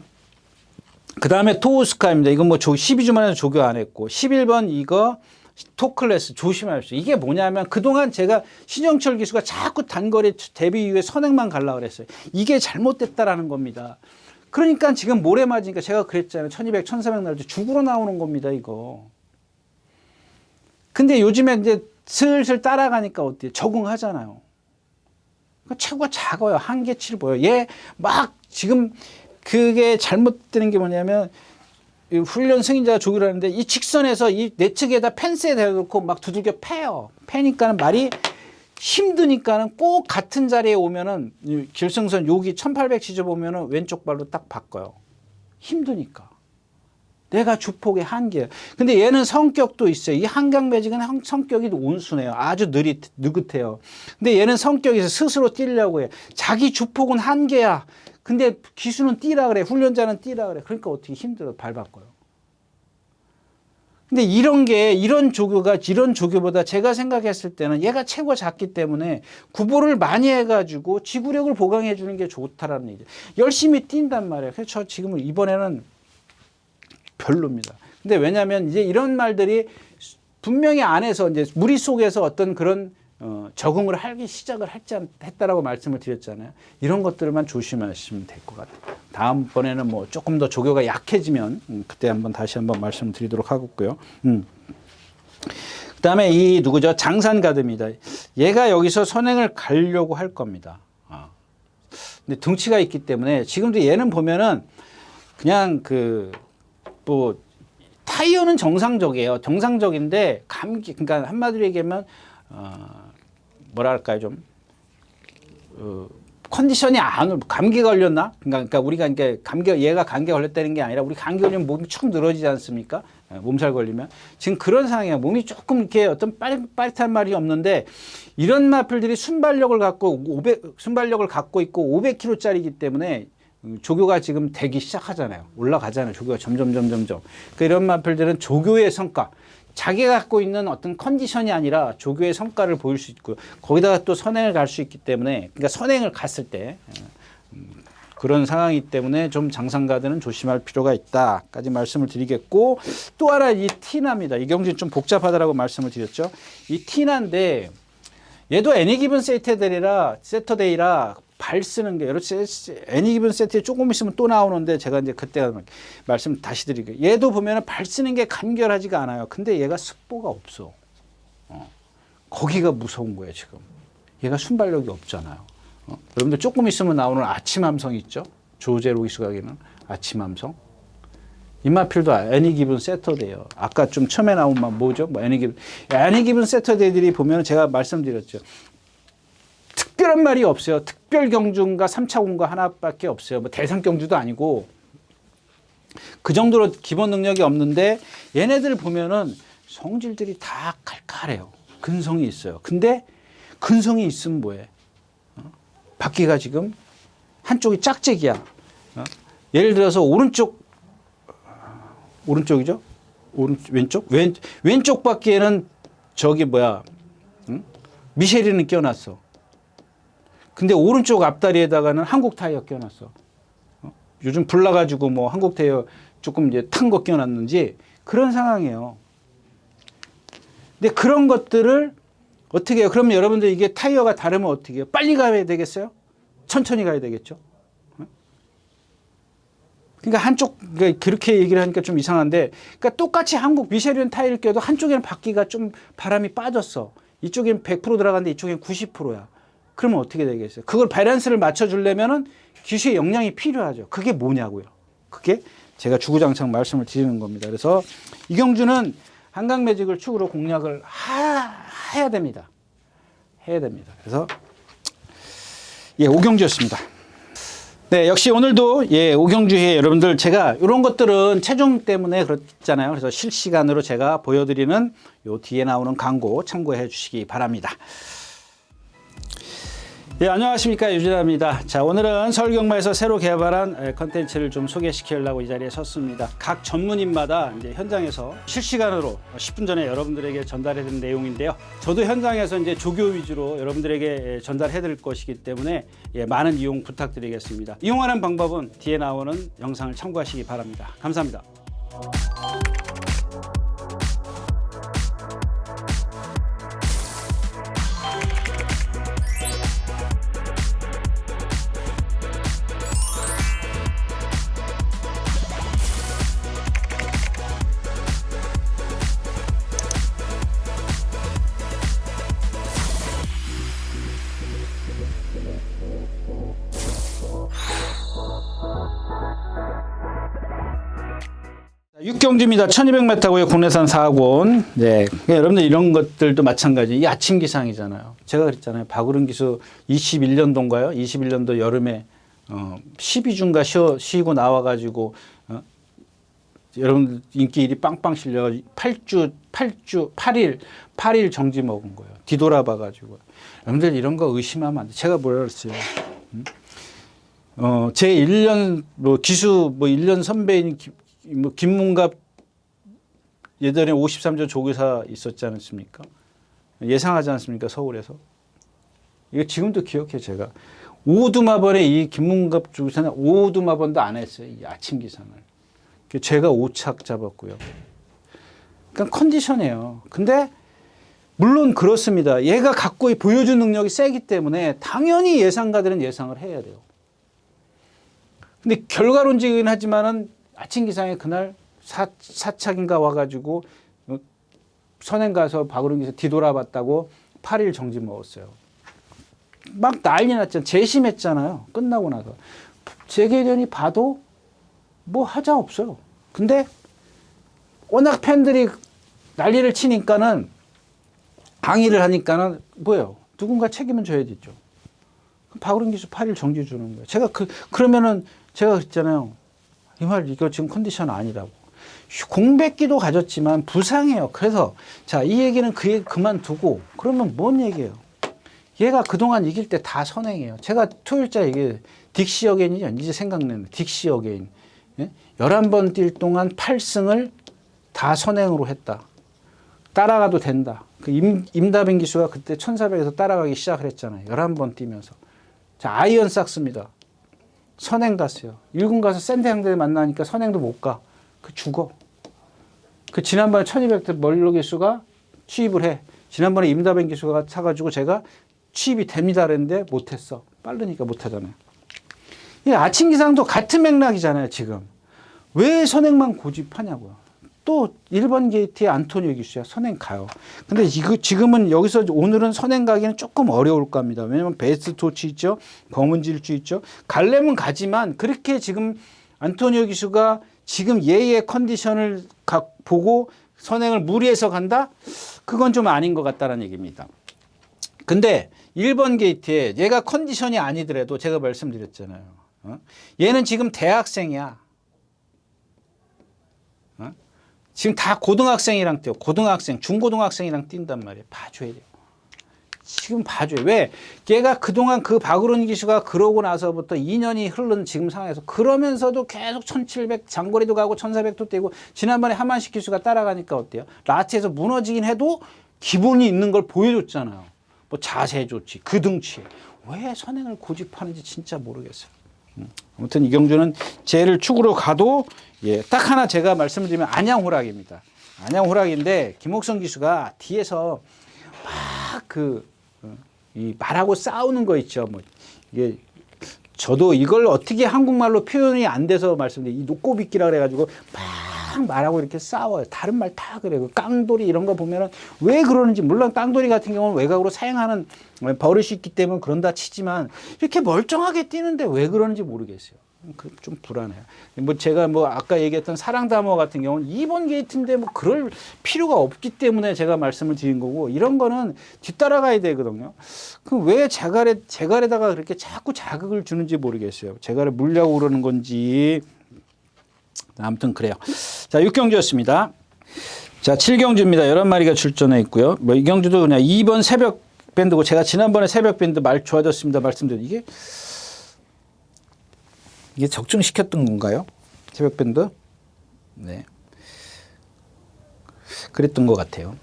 그 다음에 토우스카입니다. 이건 뭐 12주 만에 조교 안 했고 11번 이거 토클래스 조심하십시오. 이게 뭐냐면 그동안 제가 신영철 기수가 자꾸 단거리 데뷔 이후에 선행만 가려고 그랬어요. 이게 잘못됐다라는 겁니다. 그러니까 지금 모래 맞으니까 제가 그랬잖아요. 1200, 1400 날 때 죽으러 나오는 겁니다. 이거. 근데 요즘에 이제 슬슬 따라가니까 어때요? 적응하잖아요. 그러니까 체구가 작아요. 한계치를 보여요. 얘 막 지금 그게 잘못되는 게 뭐냐면 훈련 승인자가 조교를 하는데 이 직선에서 이 내측에다 펜스에 대놓고 막 두들겨 패요. 패니까는 말이 힘드니까는 꼭 같은 자리에 오면은 길승선 여기 1800 지져보면은 왼쪽 발로 딱 바꿔요. 힘드니까. 내가 주폭의 한계예요. 근데 얘는 성격도 있어요. 이 한강 매직은 성격이 온순해요. 아주 느긋해요. 근데 얘는 성격이 있어요. 스스로 뛰려고 해. 자기 주폭은 한계야. 근데 기수는 뛰라 그래. 훈련자는 뛰라 그래. 그러니까 어떻게 힘들어. 발 바꿔요. 근데 이런 조교보다 제가 생각했을 때는 얘가 체구가 작기 때문에 구보를 많이 해가지고 지구력을 보강해 주는 게 좋다라는 얘기죠. 열심히 뛴단 말이에요. 그래서 저 지금 이번에는 별로입니다. 근데 왜냐하면 이제 이런 말들이 분명히 안에서 이제 무리 속에서 어떤 그런 적응을 하기 시작을 했다라고 말씀을 드렸잖아요. 이런 것들만 조심하시면 될 것 같아요. 다음번에는 뭐 조금 더 조교가 약해지면 그때 다시 한번 말씀드리도록 하겠고요. 그다음에 이 누구죠? 장산가드입니다. 얘가 여기서 선행을 가려고 할 겁니다. 근데 등치가 있기 때문에 지금도 얘는 보면은 그냥 뭐 타이어는 정상적이에요. 정상적인데 그러니까 한마디로 얘기하면 뭐랄까요 좀 컨디션이 감기 걸렸나? 그러니까 우리가 이제 얘가 감기 걸렸다는 게 아니라 우리 감기 걸리면 몸이 축 늘어지지 않습니까? 몸살 걸리면 지금 그런 상황이에요. 몸이 조금 이렇게 어떤 빠릿한 말이 없는데 이런 마필들이 순발력을 갖고 있고 500kg짜리이기 때문에 조교가 지금 되기 시작하잖아요. 올라가잖아요. 조교가 점점. 그러니까 이런 마필들은 조교의 성과. 자기가 갖고 있는 어떤 컨디션이 아니라 조교의 성과를 보일 수 있고요. 거기다가 또 선행을 갈 수 있기 때문에, 그러니까 선행을 갔을 때 그런 상황이기 때문에 좀 장산가드는 조심할 필요가 있다까지 말씀을 드리겠고, 또 하나 이 티나입니다. 이 경기는 좀 복잡하다라고 말씀을 드렸죠. 이 티나인데 얘도 애니기븐 세터데이라 발 쓰는 게 애니기븐 세트에 조금 있으면 또 나오는데 제가 이제 그때 말씀 다시 드릴게요. 얘도 보면은 발 쓰는 게 간결하지가 않아요. 근데 얘가 습보가 없어. 거기가 무서운 거예요 지금. 얘가 순발력이 없잖아요. 여러분들 조금 있으면 나오는 아침 함성 있죠? 조제 로이스 가게는 아침 함성. 이마필도 애니기븐 세터데이요. 아까 좀 처음에 나온 말 뭐죠? 뭐 애니기븐 세터데이들이 보면 제가 말씀드렸죠. 특별한 말이 없어요. 특별 경주인가 3차 공가 하나밖에 없어요. 뭐 대상 경주도 아니고 그 정도로 기본 능력이 없는데 얘네들 보면은 성질들이 다 칼칼해요. 근성이 있어요. 근데 근성이 있으면 뭐해? 바퀴가 지금 한쪽이 짝짝이야. 예를 들어서 오른쪽이죠? 왼쪽 바퀴에는 저기 미쉐린은 껴놨어. 근데 오른쪽 앞다리에다가는 한국 타이어 껴놨어. 요즘 불나가지고 뭐 한국 타이어 조금 이제 탄 거 껴놨는지 그런 상황이에요. 근데 그런 것들을 어떻게 해요? 그러면 여러분들 이게 타이어가 다르면 어떻게 해요? 빨리 가야 되겠어요? 천천히 가야 되겠죠? 그러니까 한쪽 그렇게 얘기를 하니까 좀 이상한데, 그러니까 똑같이 한국 미쉐린 타일을 껴도 한쪽에는 바퀴가 좀 바람이 빠졌어. 이쪽엔 100% 들어갔는데 이쪽엔 90%야. 그러면 어떻게 되겠어요? 그걸 밸런스를 맞춰주려면은 기수의 역량이 필요하죠. 그게 뭐냐고요. 그게 제가 주구장창 말씀을 드리는 겁니다. 그래서 이경주는 한강 매직을 축으로 공략을 해야 됩니다. 해야 됩니다. 그래서 예, 오경주였습니다. 네, 역시 오늘도 예, 오경주회 여러분들, 제가 이런 것들은 체중 때문에 그렇잖아요. 그래서 실시간으로 제가 보여드리는 요 뒤에 나오는 광고 참고해 주시기 바랍니다. 예, 안녕하십니까, 유진아입니다. 자, 오늘은 서울경마에서 새로 개발한 컨텐츠를 좀 소개시키려고 이 자리에 섰습니다. 각 전문인마다 이제 현장에서 실시간으로 10분 전에 여러분들에게 전달해 드린 내용인데요. 저도 현장에서 이제 조교 위주로 여러분들에게 전달해 드릴 것이기 때문에 예, 많은 이용 부탁드리겠습니다. 이용하는 방법은 뒤에 나오는 영상을 참고하시기 바랍니다. 감사합니다. 육경주입니다. 1200m고요. 국내산 4곤. 네. 여러분들 이런 것들도 마찬가지. 이 아침 기상이잖아요. 제가 그랬잖아요. 박우른 기수 21년도인가요? 21년도 여름에 12주인가 쉬고 나와가지고 여러분 인기 1위 빵빵 실려가지고 8일 정지 먹은 거예요. 뒤돌아봐가지고. 여러분들 이런 거 의심하면 안 돼. 제가 뭐라 그랬어요. 제 1년 기수 1년 선배인 김문갑 예전에 53조 조교사 있었지 않습니까? 예상하지 않습니까? 서울에서. 이거 지금도 기억해, 제가. 오두마번에 이 김문갑 조교사는 오두마번도 안 했어요. 이 아침 기상을. 제가 5착 잡았고요. 그러니까 컨디션이에요. 근데 물론 그렇습니다. 얘가 갖고 보여준 능력이 세기 때문에 당연히 예상가들은 예상을 해야 돼요. 근데 결과론적이긴 하지만은 아침 기상에 그날 사착인가 와가지고 선행 가서 박우른 기사 뒤돌아봤다고 8일 정지 먹었어요. 막 난리 났잖아요. 재심했잖아요. 끝나고 나서. 재계련이 봐도 뭐 하자 없어요. 근데 워낙 팬들이 난리를 치니까는 항의를 하니까는 뭐예요? 누군가 책임은 져야 되죠. 박우른 기수 8일 정지 주는 거예요. 제가 그러면은 제가 그랬잖아요. 이 말 이거 지금 컨디션 아니라고. 공백기도 가졌지만 부상해요. 그래서 자, 이 얘기는 그만두고 그러면 뭔 얘기예요? 얘가 그동안 이길 때 다 선행해요. 제가 토요일자 얘기 딕시 어게인이죠. 이제 생각나는 딕시 어게인. 예? 11번 뛸 동안 8승을 다 선행으로 했다. 따라가도 된다. 그 임다빈 기수가 그때 1400에서 따라가기 시작을 했잖아요. 11번 뛰면서. 자, 아이언 삭스입니다. 선행 갔어요. 1군 가서 샌드 형들 만나니까 선행도 못 가. 그 죽어. 그 지난번에 1200대 멀로 기수가 취입을 해. 지난번에 임다빈 기수가 차가지고 제가 취입이 됩니다 그랬는데 못했어. 빠르니까 못하잖아요. 이 아침 기상도 같은 맥락이잖아요, 지금. 왜 선행만 고집하냐고요. 또 1번 게이트에 안토니오 기수야. 선행 가요. 근데 지금은 여기서 오늘은 선행 가기는 조금 어려울 겁니다. 왜냐면 베스트 토치 있죠. 검은 질주 있죠. 갈래면 가지만 그렇게 지금 안토니오 기수가 지금 얘의 컨디션을 보고 선행을 무리해서 간다? 그건 좀 아닌 것 같다는 얘기입니다. 근데 1번 게이트에 얘가 컨디션이 아니더라도 제가 말씀드렸잖아요. 얘는 지금 대학생이야. 지금 다 고등학생이랑 뛰어. 고등학생, 중고등학생이랑 뛴단 말이에요. 봐줘야 돼요. 지금 봐줘요. 왜? 걔가 그동안 그 박우른 기수가 그러고 나서부터 2년이 흐른 지금 상황에서 그러면서도 계속 1700 장거리도 가고 1400도 뛰고 지난번에 하만식 기수가 따라가니까 어때요? 라트에서 무너지긴 해도 기본이 있는 걸 보여줬잖아요. 뭐 자세 좋지, 그 등치에. 왜 선행을 고집하는지 진짜 모르겠어요. 아무튼 이경주는 쟤를 축으로 가도 예, 딱 하나 제가 말씀을 드리면 안양호락입니다. 안양호락인데 김옥성 기수가 뒤에서 막 이 말하고 싸우는 거 있죠. 뭐 이게 저도 이걸 어떻게 한국말로 표현이 안 돼서 말씀드려요. 이 노꼬비끼라 그래가지고 막 말하고 이렇게 싸워요. 다른 말 다 그래요. 그 깡돌이 이런 거 보면은 왜 그러는지, 물론 깡돌이 같은 경우는 외곽으로 사용하는 버릇이 있기 때문에 그런다 치지만 이렇게 멀쩡하게 뛰는데 왜 그러는지 모르겠어요. 좀 불안해요. 뭐 제가 뭐 아까 얘기했던 사랑다모 같은 경우는 2번 게이트인데 뭐 그럴 필요가 없기 때문에 제가 말씀을 드린 거고, 이런 거는 뒤따라가야 되거든요. 그럼 왜 제갈에다가 그렇게 자꾸 자극을 주는지 모르겠어요. 제갈을 물려고 그러는 건지. 아무튼 그래요. 자, 6경주였습니다. 자, 7경주입니다. 11마리가 출전해 있고요. 뭐 이 경주도 그냥 2번 새벽 밴드고, 제가 지난번에 새벽 밴드 말 좋아졌습니다 말씀드린 이게 적중시켰던 건가요? 새벽 밴드? 네. 그랬던 것 같아요.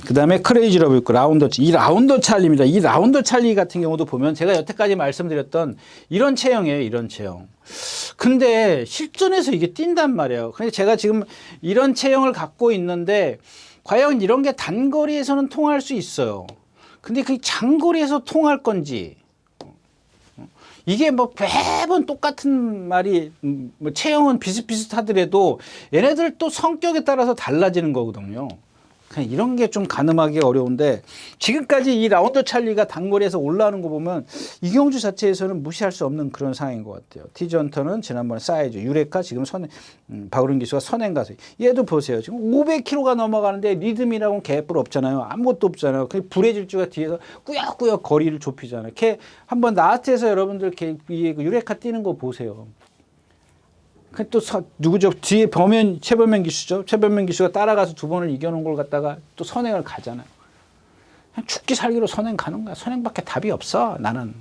그 다음에 크레이지 러브 있고, 이 라운더 찰리입니다. 이 라운더 찰리 같은 경우도 보면 제가 여태까지 말씀드렸던 이런 체형이에요. 이런 체형. 근데 실전에서 이게 뛴단 말이에요. 근데 제가 지금 이런 체형을 갖고 있는데 과연 이런 게 단거리에서는 통할 수 있어요. 근데 그게 장거리에서 통할 건지, 이게 뭐 매번 똑같은 말이, 뭐 체형은 비슷비슷하더라도 얘네들 또 성격에 따라서 달라지는 거거든요. 그냥 이런 게 좀 가늠하기 어려운데, 지금까지 이 라운더 찰리가 단거리에서 올라오는 거 보면 이경주 자체에서는 무시할 수 없는 그런 상황인 것 같아요. 티전터는 지난번에 사이즈, 유레카 지금 박우린 기수가 선행 가서, 얘도 보세요. 지금 500km가 넘어가는데 리듬이라고는 개뿔 없잖아요. 아무것도 없잖아요. 그 불의 질주가 뒤에서 꾸역꾸역 거리를 좁히잖아요. 걔 한번 나하트에서 여러분들 유레카 뛰는 거 보세요. 또 누구죠? 뒤에 최범현 기수죠. 최범현 기수가 따라가서 2번을 이겨놓은 걸 갖다가 또 선행을 가잖아요. 그냥 죽기 살기로 선행 가는 거야. 선행밖에 답이 없어. 나는.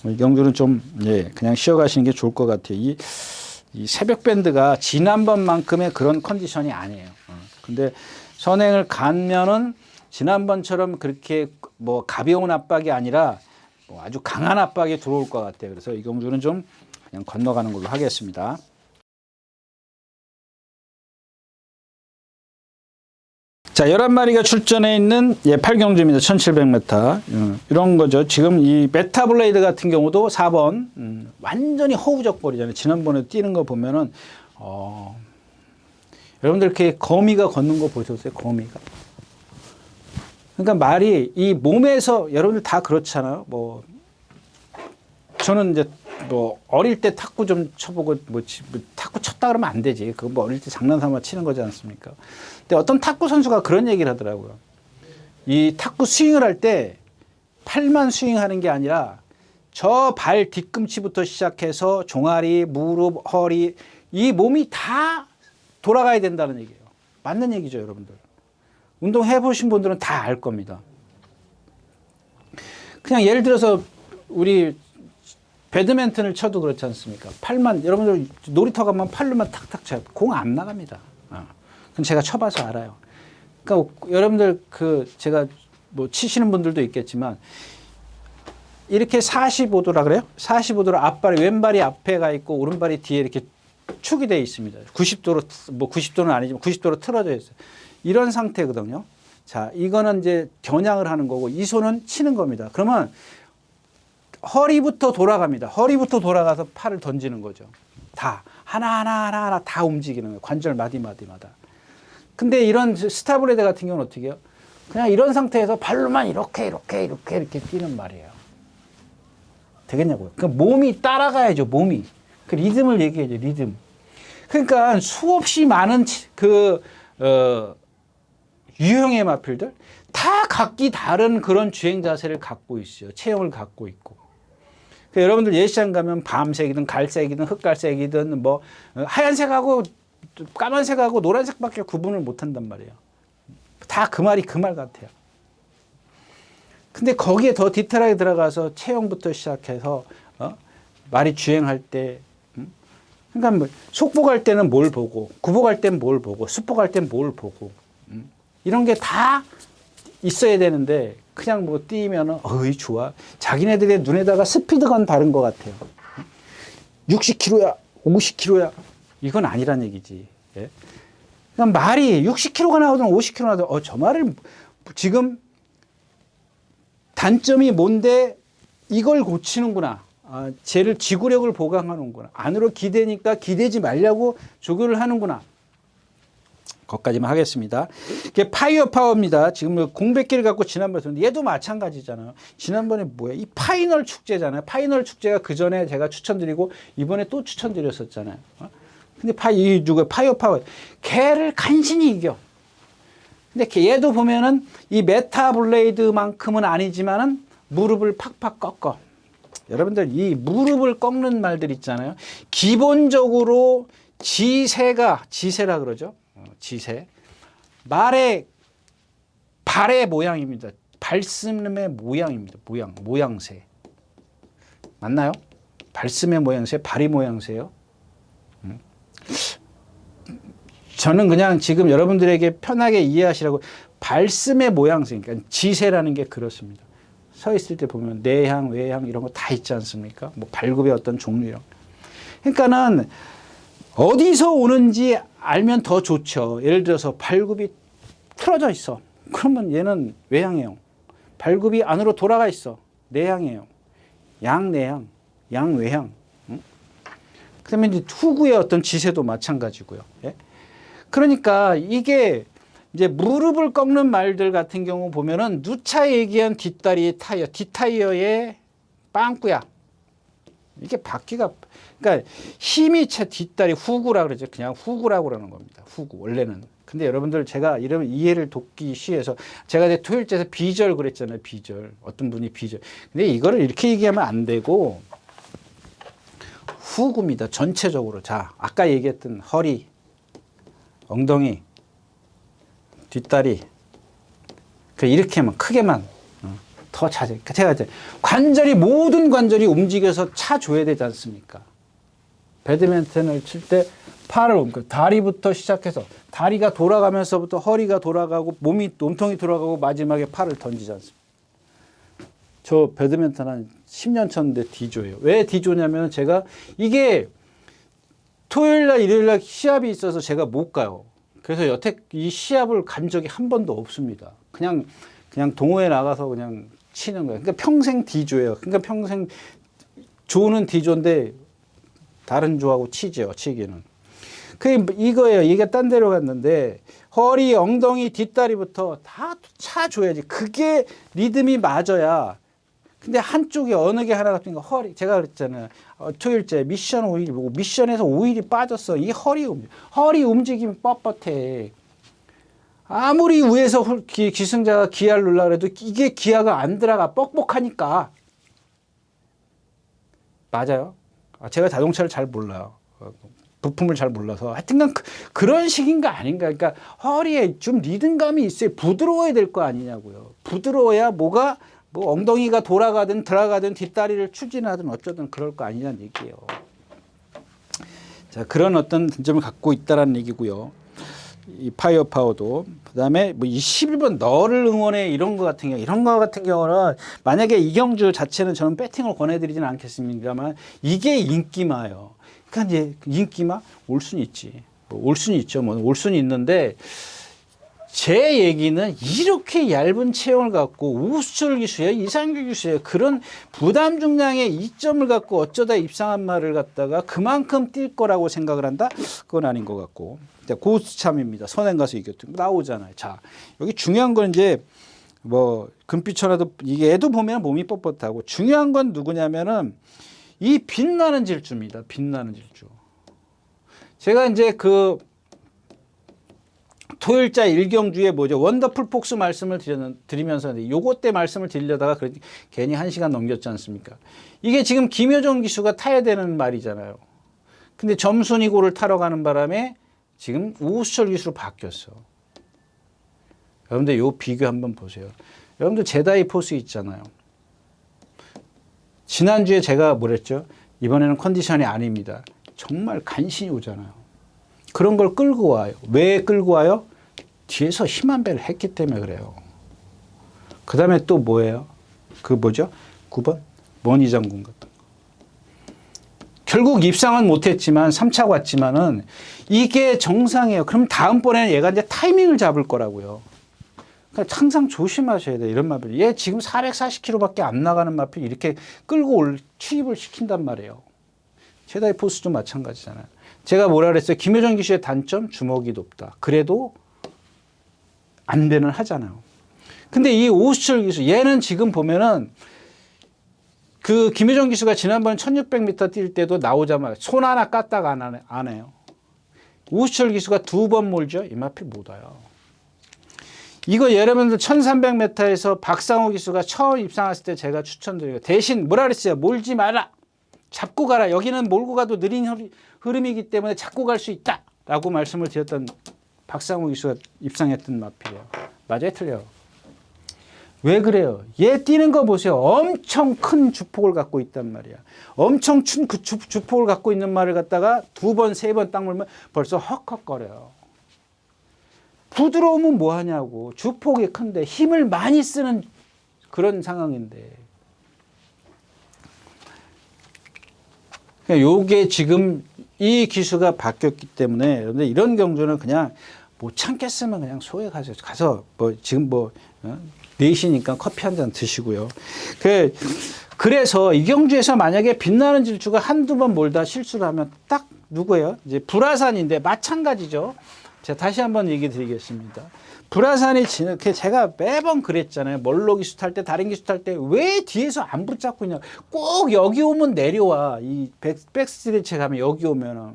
이 경주는 좀 그냥 쉬어가시는 게 좋을 것 같아요. 이 새벽 밴드가 지난번만큼의 그런 컨디션이 아니에요. 근데 선행을 가면은 지난번처럼 그렇게 뭐 가벼운 압박이 아니라 뭐 아주 강한 압박이 들어올 것 같아요. 그래서 이 경주는 좀 그냥 건너가는 걸로 하겠습니다. 자, 11마리가 출전해 있는 8경주입니다. 1700m. 이런 거죠. 지금 이 메타블레이드 같은 경우도 4번 완전히 허우적 볼이잖아요. 지난번에 뛰는 거 보면은 여러분들 이렇게 거미가 걷는 거 보셨어요? 거미가. 그러니까 말이 이 몸에서, 여러분들 다 그렇잖아요. 뭐 저는 이제 뭐 어릴 때 탁구 좀 쳐보고 뭐 탁구 쳤다 그러면 안 되지. 그거 뭐 어릴 때 장난삼아 치는 거지 않습니까? 근데 어떤 탁구 선수가 그런 얘기를 하더라고요. 이 탁구 스윙을 할 때 팔만 스윙하는 게 아니라 저 발 뒤꿈치부터 시작해서 종아리, 무릎, 허리, 이 몸이 다 돌아가야 된다는 얘기예요. 맞는 얘기죠, 여러분들. 운동 해보신 분들은 다 알 겁니다. 그냥 예를 들어서 우리 배드민턴을 쳐도 그렇지 않습니까? 팔만, 여러분들 놀이터 가면 팔로만 탁탁 쳐요. 공 안 나갑니다. 그건 제가 쳐봐서 알아요. 그러니까 여러분들 제가 뭐 치시는 분들도 있겠지만 이렇게 45도라 그래요? 45도로 앞발이, 왼발이 앞에 가 있고 오른발이 뒤에 이렇게 축이 되어 있습니다. 90도로, 뭐 90도는 아니지만 90도로 틀어져 있어요. 이런 상태거든요. 자, 이거는 이제 겨냥을 하는 거고, 이 손은 치는 겁니다. 그러면 허리부터 돌아갑니다. 허리부터 돌아가서 팔을 던지는 거죠. 다 하나 다 움직이는 거예요. 관절 마디마디마다. 근데 이런 스타블레드 같은 경우는 어떻게 해요? 그냥 이런 상태에서 발로만 이렇게 뛰는 말이에요. 되겠냐고요. 그러니까 몸이 따라가야죠. 몸이. 그 리듬을 얘기해야죠. 리듬. 그러니까 수없이 많은 유형의 마필들 다 각기 다른 그런 주행 자세를 갖고 있어요. 체형을 갖고 있고. 그러니까 여러분들 예시장 가면 밤색이든 갈색이든 흑갈색이든 뭐 하얀색하고 까만색하고 노란색밖에 구분을 못한단 말이에요. 다 그 말이 그 말 같아요. 근데 거기에 더 디테일하게 들어가서 체형부터 시작해서 말이 주행할 때, 그러니까 뭐 속복할 때는 뭘 보고, 구복할 때는 뭘 보고, 수복할 때는 뭘 보고, 이런 게 다 있어야 되는데 그냥 뭐 뛰면은 어이 좋아. 자기네들의 눈에다가 스피드건 바른 것 같아요. 60km야, 50km야. 이건 아니란 얘기지. 예? 그러니까 말이 60km가 나오든 50km가 나오든 저 말을 지금 단점이 뭔데 이걸 고치는구나. 쟤를 지구력을 보강하는구나. 안으로 기대니까 기대지 말라고 조교를 하는구나. 거기까지만 하겠습니다. 이게 파이어 파워입니다. 지금 공백기를 갖고 지난번에 했는데 얘도 마찬가지잖아요. 지난번에 뭐야? 이 파이널 축제잖아요. 파이널 축제가 그 전에 제가 추천드리고 이번에 또 추천드렸었잖아요. 근데 누가 파이어 파워? 걔를 간신히 이겨. 근데 얘도 보면은 이 메타 블레이드만큼은 아니지만은 무릎을 팍팍 꺾어. 여러분들 무릎을 꺾는 말들 있잖아요. 기본적으로 지세라 그러죠. 지세. 발의 모양입니다. 발씀의 모양입니다. 모양새. 맞나요? 발씀의 모양새, 발이 모양새요. 저는 그냥 지금 여러분들에게 편하게 이해하시라고 발씀의 모양새, 그러니까 지세라는 게 그렇습니다. 서 있을 때 보면 내향, 외향 이런 거 다 있지 않습니까? 뭐 발굽의 어떤 종류요. 그러니까는 어디서 오는지 알면 더 좋죠. 예를 들어서 발굽이 틀어져 있어. 그러면 얘는 외향이에요. 발굽이 안으로 돌아가 있어. 내향이에요. 양내향, 양외향. 그다음에 이제 후구의 어떤 지세도 마찬가지고요. 예? 그러니까 이게 이제 무릎을 꺾는 말들 같은 경우 보면은 누차 얘기한 뒷다리 타이어, 뒷타이어의 빵꾸야. 이게 바퀴가, 그러니까 힘이 차 뒷다리 후구라 그러죠. 그냥 후구라고 그러는 겁니다. 후구, 원래는. 근데 여러분들 제가 이런 이해를 돕기 쉬워서 제가 이제 토요일째에서 비절 그랬잖아요. 비절. 어떤 분이 비절. 근데 이거를 이렇게 얘기하면 안 되고 후구입니다. 전체적으로. 자, 아까 얘기했던 허리, 엉덩이, 뒷다리. 이렇게만, 크게만. 더 자세히. 제가 이제 모든 관절이 움직여서 차줘야 되지 않습니까? 배드민턴을 칠 때 팔을 옮겨. 다리부터 시작해서 다리가 돌아가면서부터 허리가 돌아가고 몸통이 돌아가고 마지막에 팔을 던지지 않습니까? 저 배드민턴 한 10년 쳤는데 D조예요. 왜 D조냐면 제가 이게 토요일날 일요일날 시합이 있어서 제가 못 가요. 그래서 여태 이 시합을 간 적이 한 번도 없습니다. 그냥 동호회 나가서 그냥 치는 거예요. 그러니까 평생 D조예요. 그러니까 평생 조는 D조인데 다른 조하고 치죠. 치기는. 이거예요. 이게 딴 데로 갔는데 허리, 엉덩이, 뒷다리부터 다 차줘야지. 그게 리듬이 맞아야. 근데 한쪽이 어느 게 하나 같은 거 허리. 제가 그랬잖아요. 토요일째 미션 5일 보고 미션에서 5일이 빠졌어. 이 허리 움직이면 뻣뻣해. 아무리 위에서 기승자가 기아를 누르려고 해도 이게 기아가 안 들어가. 뻑뻑하니까. 맞아요. 제가 자동차를 잘 몰라요. 부품을 잘 몰라서. 하여튼간 그런 식인가 아닌가. 그러니까 허리에 좀 리듬감이 있어야 부드러워야 될 거 아니냐고요. 부드러워야 뭐 엉덩이가 돌아가든 들어가든 뒷다리를 추진하든 어쩌든 그럴 거 아니냐는 얘기예요. 자, 그런 어떤 점을 갖고 있다라는 얘기고요. 이 파이어 파워도. 그다음에 이 11번 너를 응원해 이런 거 같은 경우는 만약에 이경주 자체는 저는 배팅을 권해드리지는 않겠습니다만 이게 인기마요. 그러니까 이제 인기마 올 수는 있지. 올 수는 있죠. 올 수는 있는데 제 얘기는 이렇게 얇은 체형을 갖고 우수철 기수예요, 이상규 기수예요. 그런 부담 중량의 이점을 갖고 어쩌다 입상한 말을 갖다가 그만큼 뛸 거라고 생각을 한다? 그건 아닌 것 같고. 고수참입니다. 선행 가서 이겼던 거 나오잖아요. 자, 여기 중요한 건 이제 금빛천하도 이게 애도 보면 몸이 뻣뻣하고 중요한 건 누구냐면은 이 빛나는 질주입니다. 빛나는 질주. 제가 이제 토요일자 일경주에 원더풀 폭스 말씀을 드리면서 요거 때 말씀을 드리려다가 괜히 1시간 넘겼지 않습니까? 이게 지금 김효정 기수가 타야 되는 말이잖아요. 근데 점순이고를 타러 가는 바람에 지금 우수철 기수로 바뀌었어. 여러분들 요 비교 한번 보세요. 여러분들 제다이 포스 있잖아요. 지난주에 제가 뭐랬죠? 이번에는 컨디션이 아닙니다. 정말 간신히 오잖아요. 그런 걸 끌고 와요. 왜 끌고 와요? 뒤에서 힘한 배를 했기 때문에 그래요. 그 다음에 또 뭐예요? 9번? 머니 장군 같은 거. 결국 입상은 못했지만 3차 왔지만은 이게 정상이에요. 그럼 다음번에는 얘가 이제 타이밍을 잡을 거라고요. 그러니까 항상 조심하셔야 돼요. 이런 마필. 얘 지금 440km밖에 안 나가는 마필 이렇게 끌고 추입을 시킨단 말이에요. 제다이 포스도 마찬가지잖아요. 제가 뭐라 그랬어요? 김효정 기수의 단점 주먹이 높다. 그래도 안배는 하잖아요. 근데 이 오수철 기수 얘는 지금 보면은 그 김효정 기수가 지난번 1600m 뛸 때도 나오자마자 손 하나 깠다가 안 해요. 오수철 기수가 2번 몰죠. 이 마필 못 와요. 이거 여러분들 1300m에서 박상호 기수가 처음 입상했을 때 제가 추천드려요. 대신 뭐라 그랬어요? 몰지 마라. 잡고 가라. 여기는 몰고 가도 느린 흐름이기 때문에 잡고 갈 수 있다. 라고 말씀을 드렸던 박상호 기수가 입상했던 마필이에요. 맞아요? 틀려요? 왜 그래요? 얘 뛰는 거 보세요. 엄청 큰 주폭을 갖고 있단 말이야. 엄청 큰 그 주폭을 갖고 있는 말을 갖다가 2번, 3번 딱 물면 벌써 헉헉거려요. 부드러우면 뭐 하냐고. 주폭이 큰데 힘을 많이 쓰는 그런 상황인데. 요게 지금 이 기수가 바뀌었기 때문에 그런데 이런 경주는 그냥 못 참겠으면 그냥 소에 가서 뭐 지금 뭐 4시니까 커피 한 잔 드시고요. 그래서 이 경주에서 만약에 빛나는 질주가 한두 번 몰다 실수를 하면 딱 누구예요? 이제 불화산인데 마찬가지죠. 제가 다시 한번 얘기 드리겠습니다. 불화산이 제가 매번 그랬잖아요. 멀로 기수 탈 때, 다른 기수 탈 때 왜 뒤에서 안 붙잡고 있냐. 꼭 여기 오면 내려와. 이 백스트레치에 가면 여기 오면은.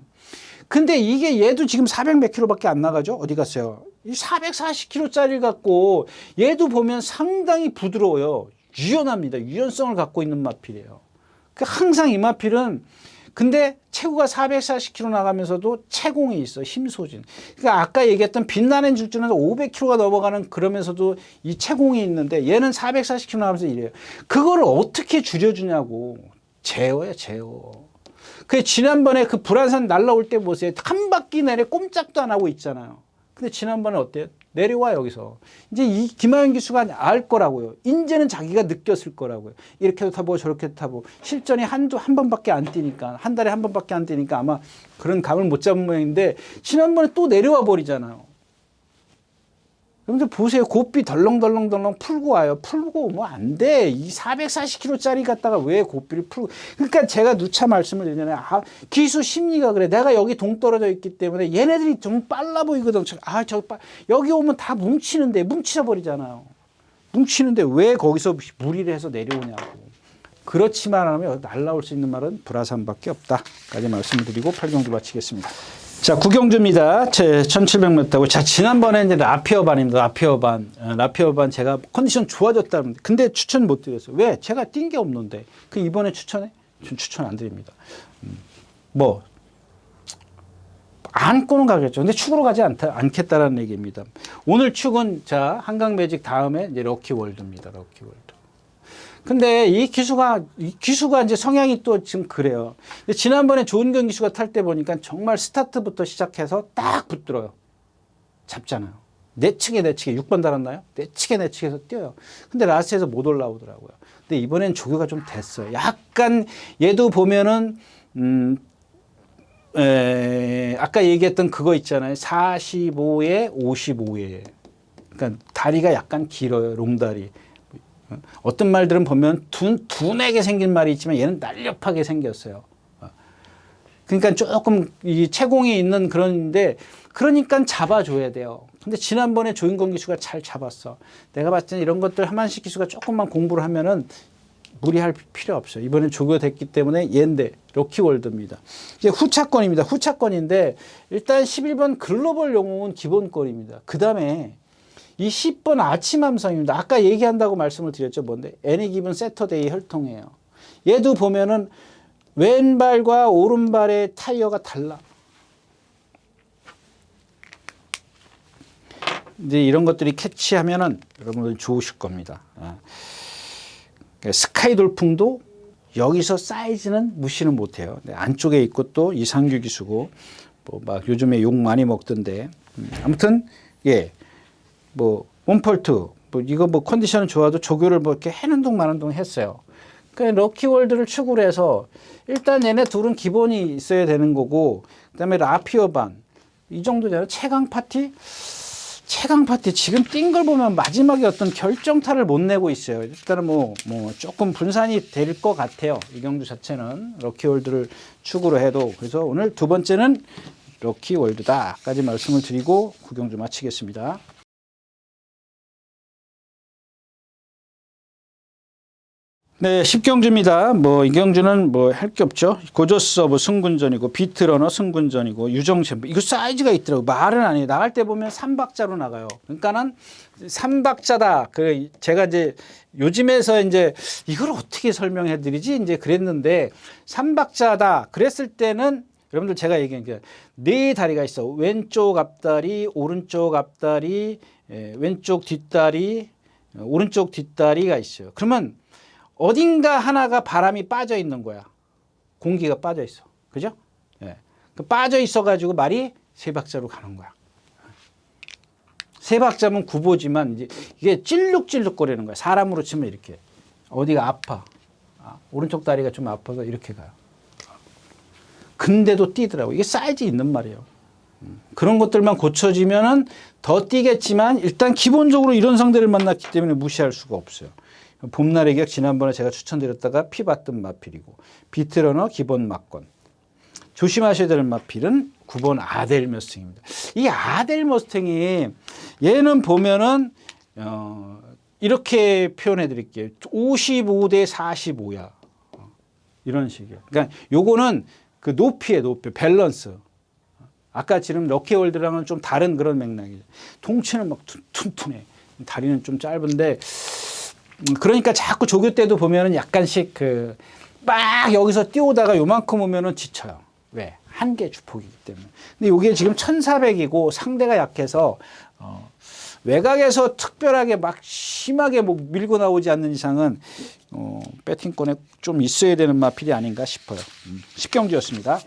근데 이게 얘도 지금 400 몇 킬로밖에 안 나가죠? 어디 갔어요? 이 440킬로짜리 갖고 얘도 보면 상당히 부드러워요. 유연합니다. 유연성을 갖고 있는 마필이에요. 항상 이 마필은 근데 체구가 440km 나가면서도 체공이 있어. 힘 소진. 그러니까 아까 얘기했던 빛나는 질주는 500km가 넘어가는 그러면서도 이 체공이 있는데 얘는 440km 나가면서 이래요. 그거를 어떻게 줄여주냐고. 제어야 제어. 그 지난번에 그 불안산 날라올 때 보세요. 한 바퀴 내내 꼼짝도 안 하고 있잖아요. 근데 지난번에 어때요? 내려와 여기서. 이제 이 김하연 기수가 알 거라고요. 이제는 자기가 느꼈을 거라고요. 이렇게도 타보고 저렇게도 타보고. 실전이 한 번밖에 안 뛰니까. 한 달에 한 번밖에 안 뛰니까 아마 그런 감을 못 잡은 모양인데 지난번에 또 내려와 버리잖아요. 여러분들 보세요. 고삐 덜렁덜렁 풀고 와요. 풀고 오면 안 돼. 이 440kg짜리 갖다가 왜 고삐를 풀고. 그러니까 제가 누차 말씀을 드리잖아요. 기수 심리가 그래. 내가 여기 동떨어져 있기 때문에 얘네들이 좀 빨라 보이거든. 여기 오면 다 뭉치는데, 뭉치져 버리잖아요. 뭉치는데 왜 거기서 무리를 해서 내려오냐고. 그렇지만 하면 날라올 수 있는 말은 불화산밖에 없다. 까지 말씀을 드리고 8경주 마치겠습니다. 자, 9경주입니다. 제 1700m고. 자, 지난번에 이제 라피어반입니다. 라피어반 제가 컨디션 좋아졌다는데. 근데 추천 못 드렸어요. 왜? 제가 뛴 게 없는데. 그 이번에 추천해? 전 추천 안 드립니다. 안고는 가겠죠. 근데 축으로 가지 않겠다라는 얘기입니다. 오늘 축은 자, 한강 매직 다음에 이제 럭키월드입니다. 럭키월드. 근데 이 기수가 이제 성향이 또 지금 그래요. 근데 지난번에 조은경 기수가 탈 때 보니까 정말 스타트부터 시작해서 딱 붙들어요. 잡잖아요. 내치게 6번 달았나요? 내치게해서 뛰어요. 근데 라스트에서 못 올라오더라고요. 근데 이번엔 조교가 좀 됐어요. 약간 얘도 보면은 아까 얘기했던 그거 있잖아요. 45에 55에. 그러니까 다리가 약간 길어요. 롱다리. 어떤 말들은 보면 둔하게 생긴 말이 있지만 얘는 날렵하게 생겼어요. 그러니까 조금 이 체공이 있는 그런데 그러니까 잡아줘야 돼요. 근데 지난번에 조인권 기수가 잘 잡았어. 내가 봤을 때는 이런 것들 한만식 기수가 조금만 공부를 하면은 무리할 필요 없어요. 이번엔 조교됐기 때문에 얘인데 럭키월드입니다. 이제 후차권입니다. 후차권인데 일단 11번 글로벌 영웅은 기본권입니다. 그 다음에 이 10번 아침 함성입니다. 아까 얘기한다고 말씀을 드렸죠. 뭔데? 애니 기분 세터데이 혈통이에요. 얘도 보면은 왼발과 오른발의 타이어가 달라. 이제 이런 것들이 캐치하면은 여러분들 좋으실 겁니다. 스카이 돌풍도 여기서 사이즈는 무시는 못해요. 안쪽에 있고 또 이상규 기수고 뭐 막 요즘에 욕 많이 먹던데 아무튼 예. 원펄트, 이거 컨디션은 좋아도 조교를 이렇게 해는 동 마는 동 했어요. 그러니까 럭키월드를 축으로 해서 일단 얘네 둘은 기본이 있어야 되는 거고, 그 다음에 라피어반, 이 정도잖아요. 최강 파티? 최강 파티 지금 뛴 걸 보면 마지막에 어떤 결정타를 못 내고 있어요. 일단은 뭐 조금 분산이 될 것 같아요. 이 경주 자체는 럭키월드를 축으로 해도. 그래서 오늘 두 번째는 럭키월드다까지 말씀을 드리고 구경주 마치겠습니다. 네, 10경주입니다. 뭐, 이 경주는 뭐 할 게 없죠. 고저 서브 승군전이고, 비트러너 승군전이고, 유정챔프. 이거 사이즈가 있더라고. 말은 안 해요. 나갈 때 보면 3박자로 나가요. 그러니까는 3박자다. 제가 이제 요즘에서 이제 이걸 어떻게 설명해 드리지? 이제 그랬는데, 3박자다. 그랬을 때는 여러분들 제가 얘기한 게 네 다리가 있어. 왼쪽 앞다리, 오른쪽 앞다리, 왼쪽 뒷다리, 오른쪽 뒷다리가 있어요. 그러면 어딘가 하나가 바람이 빠져 있는 거야. 공기가 빠져 있어. 그죠? 예. 빠져 있어 가지고 말이 세 박자로 가는 거야. 세 박자면 구보지만 이제 이게 찔룩찔룩 거리는 거야. 사람으로 치면 이렇게. 어디가 아파. 오른쪽 다리가 좀 아파서 이렇게 가요. 근데도 뛰더라고. 이게 사이즈 있는 말이에요. 그런 것들만 고쳐지면은 더 뛰겠지만 일단 기본적으로 이런 상대를 만났기 때문에 무시할 수가 없어요. 봄날의 격 지난번에 제가 추천드렸다가 피받든 마필이고 비트러너 기본 막건. 조심하셔야 될 마필은 9번 아델 머스탱입니다. 이 아델 머스탱이 얘는 보면은 이렇게 표현해 드릴게요. 55대 45야. 이런 식이에요. 그러니까 요거는 그 높이에 높이 밸런스. 아까 지금 럭키월드랑은 좀 다른 그런 맥락이죠. 통치는 막 튼튼해. 다리는 좀 짧은데 그러니까 자꾸 조교 때도 보면은 약간씩 막 여기서 뛰어오다가 요만큼 오면은 지쳐요. 왜? 한계 주폭이기 때문에. 근데 이게 지금 1400이고 상대가 약해서 외곽에서 특별하게 막 심하게 뭐 밀고 나오지 않는 이상은 배팅권에 좀 있어야 되는 마필이 아닌가 싶어요. 10경주였습니다.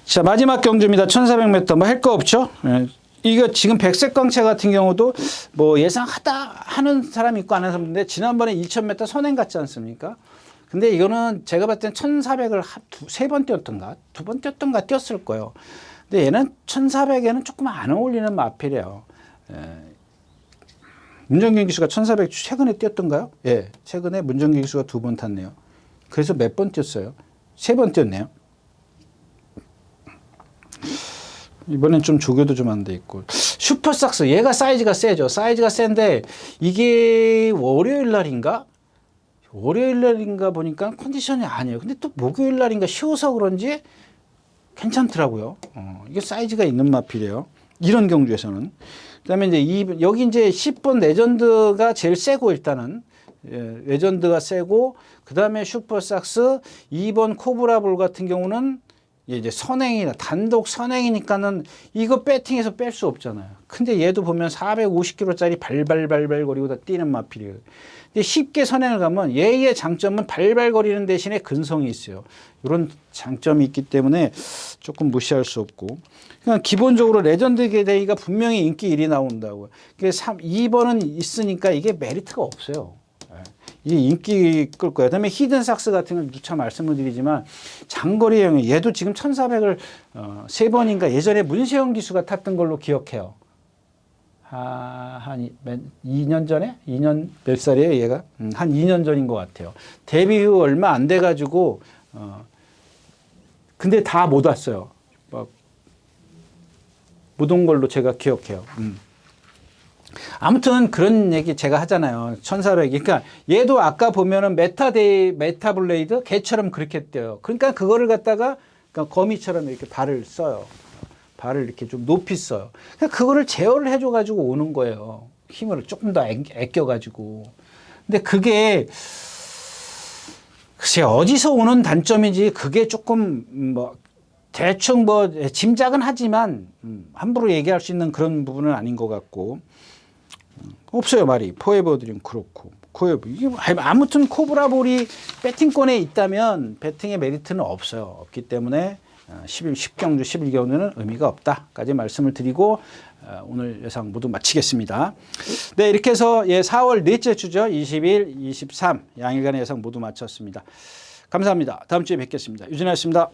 자, 마지막 경주입니다. 1400m 뭐 할 거 없죠? 예. 이거 지금 백색 광채 같은 경우도 뭐 하는 사람이 있고 안 하는 사람인데 지난번에 2000m 선행 갔지 않습니까? 근데 이거는 제가 봤을 땐 1400을 세 번 뛰었던가 두 번 뛰었던가 뛰었을 거예요. 근데 얘는 1400에는 조금 안 어울리는 마필이에요. 문정균 기수가 1400 최근에 뛰었던가요? 예, 최근에 문정균 기수가 2번 탔네요. 그래서 몇 번 뛰었어요? 3번 뛰었네요. 이번엔 좀 조교도 좀 안 돼 있고. 슈퍼삭스 얘가 사이즈가 세죠. 사이즈가 센데 이게 월요일 날인가 보니까 컨디션이 아니에요. 근데 또 목요일 날인가 쉬어서 그런지 괜찮더라고요. 이게 사이즈가 있는 마필이에요. 이런 경주에서는. 그다음에 이제 여기 이제 10번 레전드가 제일 세고 일단은 레전드가 세고 그다음에 슈퍼삭스 2번 코브라볼 같은 경우는 이제 선행이나 단독 선행이니까는 이거 배팅해서 뺄 수 없잖아요. 근데 얘도 보면 450kg짜리 발발발발 거리고 다 뛰는 마필이에요. 근데 쉽게 선행을 가면 얘의 장점은 발발거리는 대신에 근성이 있어요. 이런 장점이 있기 때문에 조금 무시할 수 없고. 그냥 기본적으로 레전드 게데이가 분명히 인기 1위 나온다고요. 2번은 있으니까 이게 메리트가 없어요. 이게 인기 끌 거예요. 그다음에 히든삭스 같은 걸 누차 말씀을 드리지만 장거리형 얘도 지금 1400을 3번인가 예전에 문세영 기수가 탔던 걸로 기억해요. 한 2년 전에? 2년 몇 살이에요 얘가? 한 2년 전인 것 같아요. 데뷔 후 얼마 안 돼가지고 근데 다 못 왔어요. 못 온 걸로 제가 기억해요. 아무튼 그런 얘기 제가 하잖아요. 1400. 그러니까 얘도 아까 보면은 메타블레이드 개처럼 그렇게 뛰어요. 그러니까 그거를 갖다가 그러니까 거미처럼 이렇게 발을 써요. 발을 이렇게 좀 높이 써요. 그러니까 그거를 제어를 해줘 가지고 오는 거예요. 힘을 조금 더 아껴 가지고. 근데 그게 글쎄 어디서 오는 단점인지 그게 조금 뭐 대충 뭐 짐작은 하지만 함부로 얘기할 수 있는 그런 부분은 아닌 것 같고. 없어요 말이. 포에버드림 그렇고 이게 아무튼 코브라볼이 배팅권에 있다면 배팅의 메리트는 없어요. 없기 때문에 10경주 11경주는 의미가 없다까지 말씀을 드리고 오늘 예상 모두 마치겠습니다. 네, 이렇게 해서 4월 넷째 주죠. 20일, 23 양일간의 예상 모두 마쳤습니다. 감사합니다. 다음 주에 뵙겠습니다. 유진아였습니다.